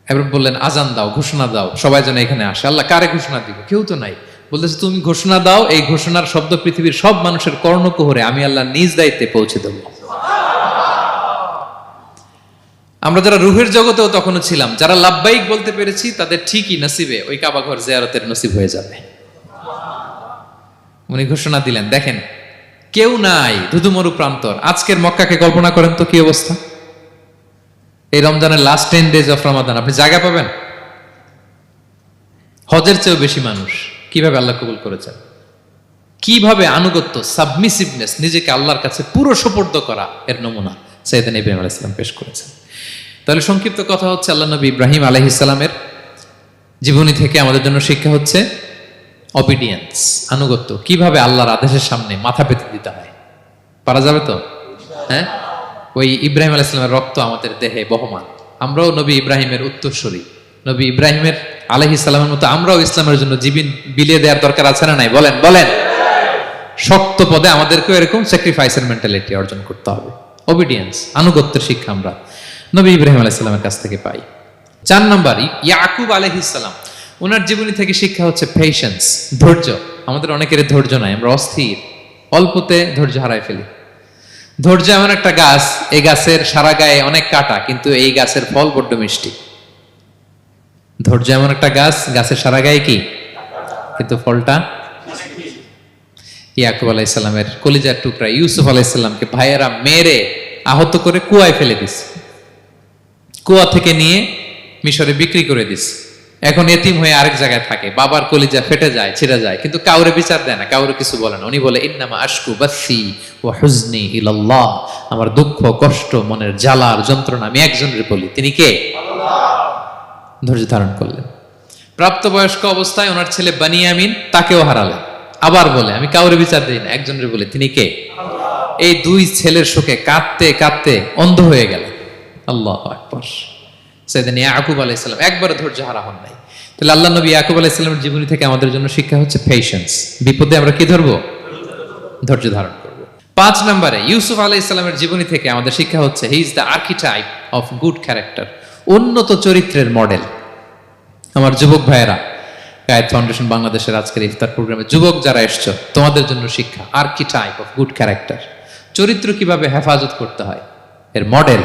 এবার বললেন আজান দাও, ঘোষণা দাও, সবাই যেন এখানে আসে। আল্লাহ কারে ঘোষণা দিব? কেউ তো নাই। বলতেছে তুমি ঘোষণা দাও, এই ঘোষণার শব্দ পৃথিবীর সব মানুষের কর্ণকুহরে আমি আল্লাহ নিজ দায়িত্বে পৌঁছে দেব। আমরা যারা রুহের জগতেও তখনও ছিলাম, যারা লাব্বাইক বলতে পেরেছি, তাদের ঠিকই নসিবে ওই কাবা ঘর জিয়ারতের নসিব হয়ে যাবে। উনি ঘোষণা দিলেন, দেখেন কেউ নাই, ধুধুমরু প্রান্তর। আজকের মক্কাকে কল্পনা করেন তো কি অবস্থা। এই রমজানের লাস্ট 10 days অফ রমাদান আপনি জায়গা পাবেন? হজের চেয়েও বেশি মানুষ। কিভাবে আল্লাহ কবুল করেছেন, কিভাবে আনুগত্য, সাবমিসিভনেস, নিজেকে আল্লাহর কাছে পুরো সুপর্দ করা, এর নমুনা সাইয়েদনা ইব্রাহিম আলাইহিস সালাম পেশ করেছেন। তাহলে সংক্ষিপ্ত কথা হচ্ছে, আল্লাহ নবী ইব্রাহিম আলাইহিস সালামের জীবনী থেকে আমাদের জন্য শিক্ষা হচ্ছে অবিডিয়েন্স, আনুগত্য। কিভাবে আল্লাহর আদেশের সামনে মাথা পেতে দিতে হয়। পারা যাবে তো? হ্যাঁ, ওই ইব্রাহিম আলাইহিস সালামের রক্ত আমাদের দেহে বহমান। আমরাও নবী ইব্রাহিমের উত্তরসূরি। নবী ইব্রাহিমের আলাইহিস সালামের মতো আমরাও ইসলামের জন্য জীবন বিলিয়ে দেওয়ার দরকার আছে না নাই? বলেন বলেন। শক্ত পদে আমাদেরকেও এরকম স্যাক্রিফাইসের মেন্টালিটি অর্জন করতে হবে। অবিডিয়েন্স, আনুগত্যের শিক্ষা আমরা নবী ইব্রাহিম আলাইহিস সালামের কাছ থেকে পাই। 4 নম্বর, ইয়াকুব আলাইহিস সালাম, ওনার জীবনী থেকে শিক্ষা হচ্ছে পেশেন্স, ধৈর্য। আমাদের অনেকের ধৈর্য নাই, আমরা অস্থির, অল্পতে ধৈর্য হারায় ফেলি। ধৈর্য এমন একটা গাছ, এই গাছের সারা গায়ে অনেক কাঁটা, কিন্তু এই গাছের ফল বড্ড মিষ্টি। ধৈর্য এমন একটা গাছ, গাছের সারা গায়ে কি, কিন্তু ফলটা। ইয়াকুব আলাইহিস সালামের কলিজার টুকরা ইউসুফ আলাইহিস সালামকে ভাইয়েরা মেরে আহত করে কুয়ায় ফেলে দিছে। কুয়া থেকে নিয়ে মিশরে বিক্রি করে দিস। এখন এতিম হয়ে আরেক জায়গায় থাকে, বাবার কলিজা ফেটে যায়, ছিঁড়ে যায়, কিন্তু কাউরে বিচার দেয় না, কাউরে কিছু বলে না। উনি বলে ইন্নামা আশকু বাসি ওয়া হুজনি ইলাল্লাহ, আমার দুঃখ কষ্ট মনের জ্বালার যন্ত্রণা আমি একজনের বলি, তিনি কে? আল্লাহ। ধৈর্য ধারণ করলেন। প্রাপ্তবয়স্ক অবস্থায় ওনার ছেলে বানিয়ামিন, তাকেও হারালেন। আবার বলে আমি কাউরে বিচার দিই না, একজনের বলি, তিনি কে? আল্লাহ। এই 2 ছেলের শোকে কাঁদতে কাঁদতে অন্ধ হয়ে গেলেন। আল্লাহু আকবার। সাইয়েদনা ইয়াকুব আলাইহিস সালাম একবারও ধৈর্য হারা হন নাই। তাহলে আল্লাহ নবী ইয়াকুব আলাইহিস সালামের জীবনী থেকে আমাদের জন্য শিক্ষা হচ্ছে পেশেন্স। বিপদে আমরা কি ধরবো? ধৈর্য ধারণ করব। 5 নম্বরে, ইউসুফ আলাইহিস সালামের জীবনী থেকে আমাদের শিক্ষা হচ্ছে he is the archetype of good character, উন্নত চরিত্রের মডেল। আমার যুবক ভাইয়েরা, গায়েত ফাউন্ডেশন বাংলাদেশের আজকের ইফতার প্রোগ্রামে যুবক যারা এসছো, তোমাদের জন্য শিক্ষা আর্কিটাইপ অফ গুড ক্যারেক্টার, চরিত্র কিভাবে হেফাজত করতে হয়, এর মডেল,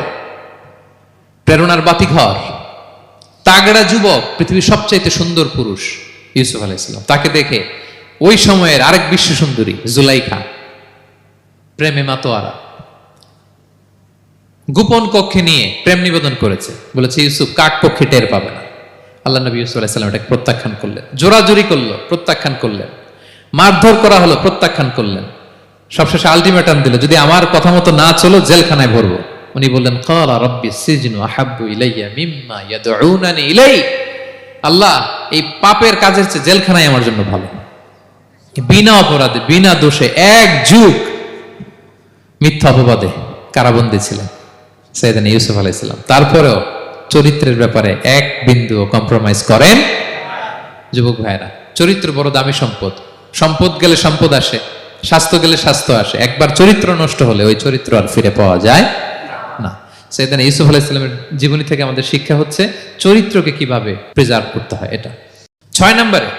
প্রেরণার বাতিঘর, তাগড়া যুবক, পৃথিবীর সবচাইতে সুন্দর পুরুষ ইউসুফ আলাইহিস সালাম। তাকে দেখে ওই সময়ের আরেক বিশ্ব সুন্দরী জুলাইখা প্রেমে মাতোয়ারা, গোপন কক্ষে নিয়ে প্রেম নিবেদন করেছে, বলেছে ইউসুফ কাক পক্ষে টের পাবে না। আল্লাহ নবী ইউসুফ আলাইহিস সালাম এটাকে প্রত্যাখ্যান করলেন। জোরাজুরি করলো, প্রত্যাখ্যান করলেন। মারধর করা হলো, প্রত্যাখ্যান করলেন। সবশেষে আলটিমেটাম দিল, যদি আমার কথা মতো না চলো জেলখানায় ভরবো। উনি বললেন ক্বালা রাব্বি সিজনু আহাব্বু ইলাইয়া মিম্মা ইয়াদউনানি ইলাই, আল্লাহ এই পাপের কাজের চেয়ে জেলখানায় আমার জন্য ভালো। বিনা অপরাধে বিনা দোষে 1 যুগ মিথ্যা অপবাদে কারাবন্দী ছিলেন সাইয়েদনা ইউসুফ আলাইহিস সালাম। তারপরেও চরিত্রের ব্যাপারে 1 বিন্দু কম্প্রোমাইজ করেন। যুবক ভাইরা, চরিত্র বড় দামি সম্পদ। সম্পদ গেলে সম্পদ আসে, স্বাস্থ্য গেলে স্বাস্থ্য আসে, একবার চরিত্র নষ্ট হলে ওই চরিত্র আর ফিরে পাওয়া যায় না। সাইয়েদনা ইউসুফ আলাইহিস সালামের জীবনী থেকে আমাদের শিক্ষা হচ্ছে চরিত্রকে কিভাবে প্রিজার্ভ করতে হয়। এটা 6 নম্বরে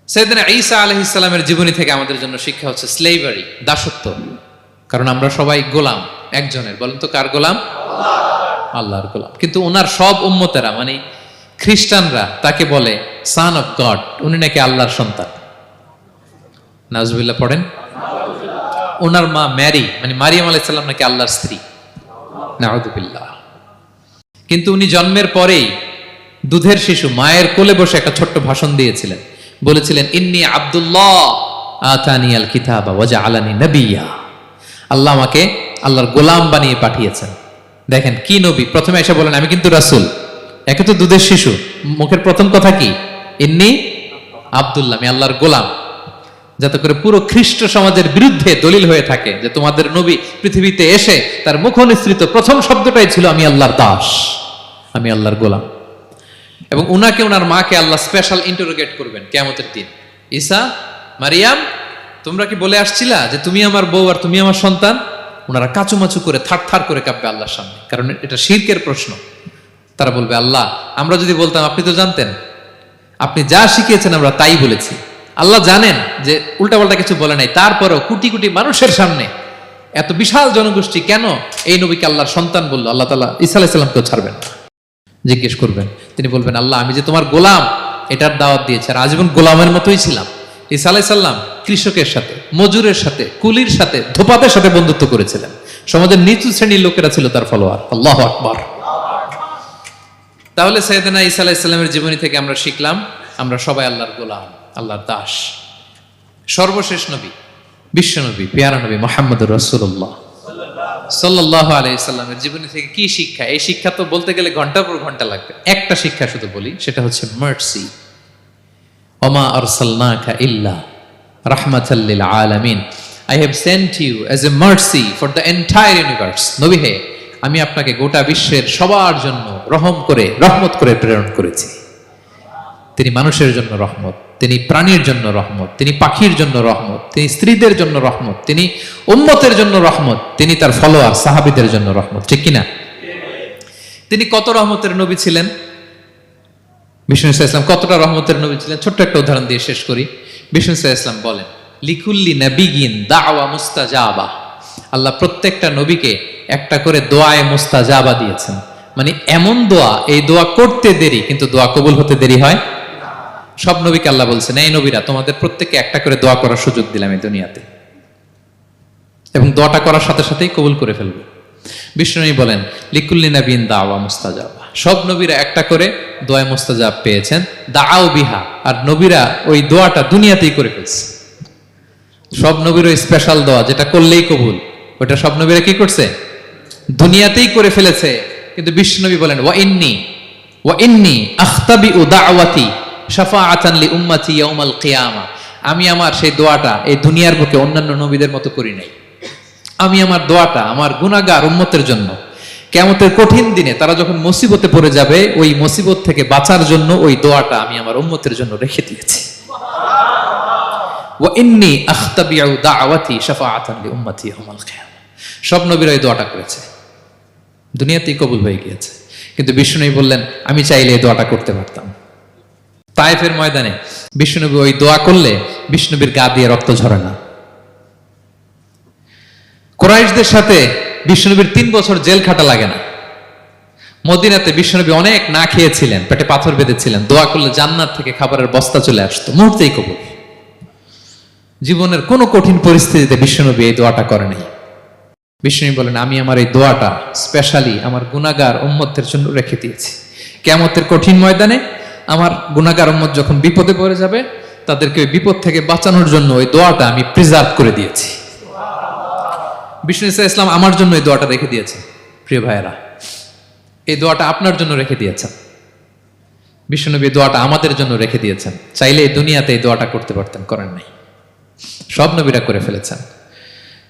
সাইয়েদনা ঈসা আলাইহিস সালামের জীবনী থেকে আমাদের জন্য শিক্ষা হচ্ছে স্লেভারি, দাসত্ব। কারণ আমরা সবাই গোলাম একজনের, বলেন তো কার গোলাম? আল্লাহর গোলাম। কিন্তু ওনার সব উম্মতেরা মানে খ্রিস্টানরা তাকে বলে সান অফ গড, উনি নাকি আল্লাহর সন্তান। নাউজুবিল্লাহ পড়েন। ওনার মা ম্যারি মানে মারিয়াম আলাইহিস সালাম নাকি আল্লাহর স্ত্রী। নাউযুবিল্লাহ। কিন্তু উনি জন্মের পরেই দুধের শিশু মায়ের কোলে বসে একটা ছোট্ট ভাষণ দিয়েছিলেন, বলেছিলেন ইন্নী আব্দুল্লাহ আতানিয়াল কিতাবা ওয়া জাআলানি নাবিয়্যা। আল্লাহ আমাকে আল্লাহর গোলাম বানিয়ে পাঠিয়েছেন। দেখেন কি নবী, প্রথমে এসে বলেন আমি কিন্তু রাসূল, একে তো দুধের শিশু, মুখের প্রথম কথা কি? ইন্নী আব্দুল্লাহ, আমি আল্লাহর গোলাম। যাতে করে পুরো খ্রিস্ট সমাজের বিরুদ্ধে দলিল হয়ে থাকে যে তোমাদের নবী পৃথিবীতে এসে তার মুখ নিঃসৃত প্রথম শব্দটাই ছিল আমি আল্লাহর দাস, আমি আল্লাহর গোলাম। এবং উনাকে ওনার মাকে আল্লাহ স্পেশাল ইন্টারোগেট করবেন কিয়ামতের দিন। ঈসা, মারিয়াম, তোমরা কি বলে আসছিলা যে তুমি আমার বউ আর তুমি আমার সন্তান? ওনারা কাচুমাচু করে থার করে কাঁপবে আল্লাহর সামনে, কারণ এটা শিরকের প্রশ্ন। তারা বলবে আল্লাহ আমরা যদি বলতাম আপনি তো জানতেন, আপনি যা শিখিয়েছেন আমরা তাই বলেছি। আল্লাহ জানেন যে উল্টাপাল্টা কিছু বলে নাই, তারপরেও কোটি কোটি মানুষের সামনে এত বিশাল জনগোষ্ঠী কেন এই নবীকে আল্লাহর সন্তান বললো? আল্লাহ তাআলা ঈসা আলাইহিস সালামকেও ছাড়বেন না, জিজ্ঞেস করবেন। তিনি বলবেন আল্লাহ আমি যে তোমার গোলাম এটার দাওয়াত দিয়েছি, আর আজীবন গোলামের মতোই ছিলাম। ঈসা আলাইহিস সালাম কৃষকের সাথে, মজুরের সাথে, কুলির সাথে, ধোপাতের সাথে বন্ধুত্ব করেছিলেন। সমাজের নিচু শ্রেণীর লোকেরা ছিল তার ফলোয়ার। আল্লাহু আকবার। তাহলে সাইয়েদনা ঈসা আলাইহিস সালামের জীবনী থেকে আমরা শিখলাম আমরা সবাই আল্লাহর গোলাম, আল্লাহর দাস। সর্বশেষ নবী, বিশ্ব নবী, পেয়ারা নবী মুহাম্মদুর রাসূলুল্লাহ সাল্লাল্লাহু আলাইহি সাল্লামের জীবনী থেকে কি শিক্ষা? এই শিক্ষা তো বলতে গেলে ঘন্টার পর ঘন্টা লাগবে। একটা শিক্ষা শুধু বলি, সেটা হচ্ছে মার্সি। ওমা আরসালনাকা ইল্লা রাহমাতাল লিল আলামিন। I have sent you as a mercy for the entire universe. নবী হে, আমি আপনাকে গোটা বিশ্বের সবার জন্য রহমত করে প্রেরণ করেছি। তিনি মানুষের জন্য রহমত, তিনি প্রাণীর জন্য রহমত, তিনি পাখির জন্য রহমত, তিনি স্ত্রীদের জন্য রহমত, তিনি উম্মতের জন্য রহমত, তিনি তার ফলোয়ার সাহাবীদের জন্য রহমত। ঠিক কিনা? তিনি কত রহমতের নবী ছিলেন? বিষ্ণু ইসলাম কতটা রহমতের নবী ছিলেন? ছোট্ট একটা উদাহরণ দিয়ে শেষ করি। বিষ্ণু ইসলাম বলেন লিকুল্লি নাবিয়িন দাওয়া মুস্তাজাবা। আল্লাহ প্রত্যেকটা নবীকে একটা করে দোয়ায়ে মুস্তাজাবা দিয়েছেন। মানে এমন দোয়া, এই দোয়া করতে দেরি কিন্তু দোয়া কবুল হতে দেরি হয়। সব নবীকে আল্লাহ বলছেন এই নবীরা তোমাদের প্রত্যেককে একটা করে দোয়া করার সুযোগ দিলাম এই দুনিয়াতে, এবং দোয়াটা করার সাথে সাথেই কবুল করে ফেলবো। বিষ্ণু নবী বলেন লিকুল্লি নাবিয়িন দাওয়া মুস্তাজাবা। সব নবীরা একটা করে দোয়া মুস্তাজাব পেয়েছেন, দাআউ বিহা। আর নবীরা ওই দোয়াটা দুনিয়াতেই করে ফেলছে। সব নবীর ওই স্পেশাল দোয়া যেটা করলেই কবুল, ওটা সব নবীরা কি করছে? দুনিয়াতেই করে ফেলেছে। কিন্তু বিষ্ণু নবী বলেন ওয়া ইন্নী আখতাবিউ দাওয়াতি শাফাআতান লি উম্মতি ইয়াউমাল কিয়ামা। আমি আমার সেই দোয়াটা এই দুনিয়ার বুকে অন্যান্য নবীদের মতো করি নাই। আমি আমার দোয়াটা আমার গুনাহগার উম্মতের জন্য কিয়ামতের কঠিন দিনে তারা যখন মুসিবতে পড়ে যাবে, ওই মুসিবত থেকে বাঁচার জন্য ওই দোয়াটা আমি আমার উম্মতের জন্য রেখে দিয়েছি। ওয়া ইন্নী আখতাবিউ দাওয়াতি শাফাআতান লি উম্মতি ইয়াউমাল কিয়ামা। সব নবীরা এই দোয়াটা করেছে, দুনিয়াতেই কবুল হয়ে গিয়েছে। কিন্তু বিষ্ণু বললেন আমি চাইলে এই দোয়াটা করতে পারতাম। তায়েফের ময়দানে বিষ্ণু ওই দোয়া করলে বিষ্ণুবীর গা দিয়ে রক্ত ঝরে না। কুরাইশদের সাথে বিষ্ণুবীর 3 বছর জেল খাটা লাগে না। মদিনাতে বিষ্ণুবী অনেক না খেয়েছিলেন, পেটে পাথর বেঁধেছিলেন, দোয়া করলে জান্নাত থেকে খাবারের বস্তা চলে আসতো, মুহূর্তেই কবুল। জীবনের কোন কঠিন পরিস্থিতিতে বিষ্ণুবী এই দোয়াটা করে নাই। বিষ্ণু বলেন আমি আমার এই দোয়াটা স্পেশালি আমার গুনাহগার উম্মতের জন্য রেখে দিয়েছি। কিয়ামতের কঠিন ময়দানে আমার গুনাহগার উম্মত যখন বিপদে পড়ে যাবে, তাদেরকে ওই বিপদ থেকে বাঁচানোর জন্য ওই দোয়াটা আমি প্রিজার্ভ করে দিয়েছি। বিষ্ণু ইসলাম আমার জন্য এই দোয়াটা রেখে দিয়েছেন। প্রিয় ভাইয়েরা, এই দোয়াটা আপনার জন্য রেখে দিয়েছেন। বিষ্ণুনবী দোয়াটা আমাদের জন্য রেখে দিয়েছেন। চাইলে এই দুনিয়াতে এই দোয়াটা করতে পারতেন, করেন নাই। সব নবীরা করে ফেলেছেন।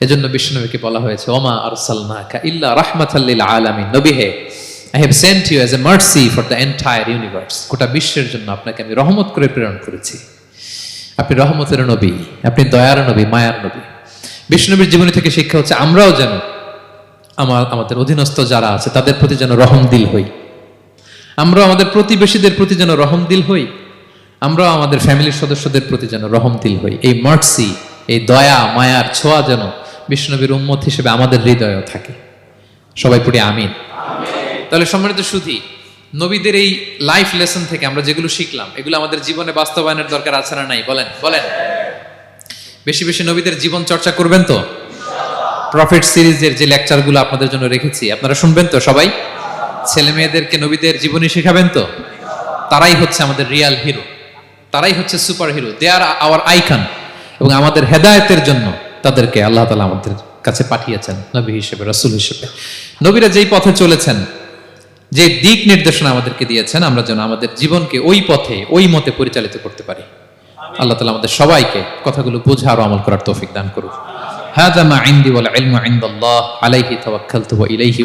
এজন্য বিষ্ণুনবীকে বলা হয়েছে ওমা আরসালনাকা ইল্লা রাহমাতাল লিল আলামিন। নবী হে, I have sent you as a mercy for the entire universe. গোটা বিশ্বের জন্য আপনাকে আমি রহমত করে প্রেরণ করেছি। আপনি রহমতের নবী, আপনি দয়ার নবী, মায়ার নবী। বিষ্ণুনবীর জীবনী থেকে শিক্ষা হচ্ছে আমরাও যেন আমাদের অধীনস্থ যারা আছে তাদের প্রতি যেন রহমদিল হই, আমরা আমাদের প্রতিবেশীদের প্রতি যেন রহমদিল হই, আমরা আমাদের ফ্যামিলির সদস্যদের প্রতি যেন রহমদিল হই। এই মার্সি, এই দয়া মায়ার ছোঁয়া যেন বিষ্ণুনবীর উম্মত হিসেবে আমাদের হৃদয়েও থাকে। সবাই পড়ি আমিন। তাহলে সম্মানিত সুধী, নবীদের এই লাইফ লেসন থেকে আমরা যেগুলো শিখলাম এগুলো আমাদের জীবনে বাস্তবায়নের দরকার আছে না নাই? বলেন বলেন। বেশি বেশি নবীদের জীবন চর্চা করবেন তো? প্রফেট সিরিজের যে লেকচারগুলো আপনাদের জন্য রেখেছি আপনারা শুনবেন তো? সবাই ছেলে মেয়েদেরকে নবীদের জীবনী শেখাবেন তো? তারাই হচ্ছে আমাদের রিয়াল হিরো, তারাই হচ্ছে সুপার হিরো, দে আর আওয়ার আইকন। এবং আমাদের হেদায়েতের জন্য তাদেরকে আল্লাহ তাআলা আমাদের কাছে পাঠিয়েছেন নবী হিসেবে, রাসূল হিসেবে। নবীরা যেই পথে চলেছেন, যে দিক নির্দেশনা আমাদেরকে দিয়েছেন, আমরা যেন আমাদের জীবনকে ওই পথে ওই মতে পরিচালিত করতে পারি। আল্লাহ তাআলা আমাদের সবাইকে কথাগুলো বোঝা আর আমল করার তৌফিক দান করুন। হাযা মা ইনদি ওয়াল ইলমু ইনদাল্লাহ আলাইহি তাওয়াক্কালতু ওয়া ইলাইহি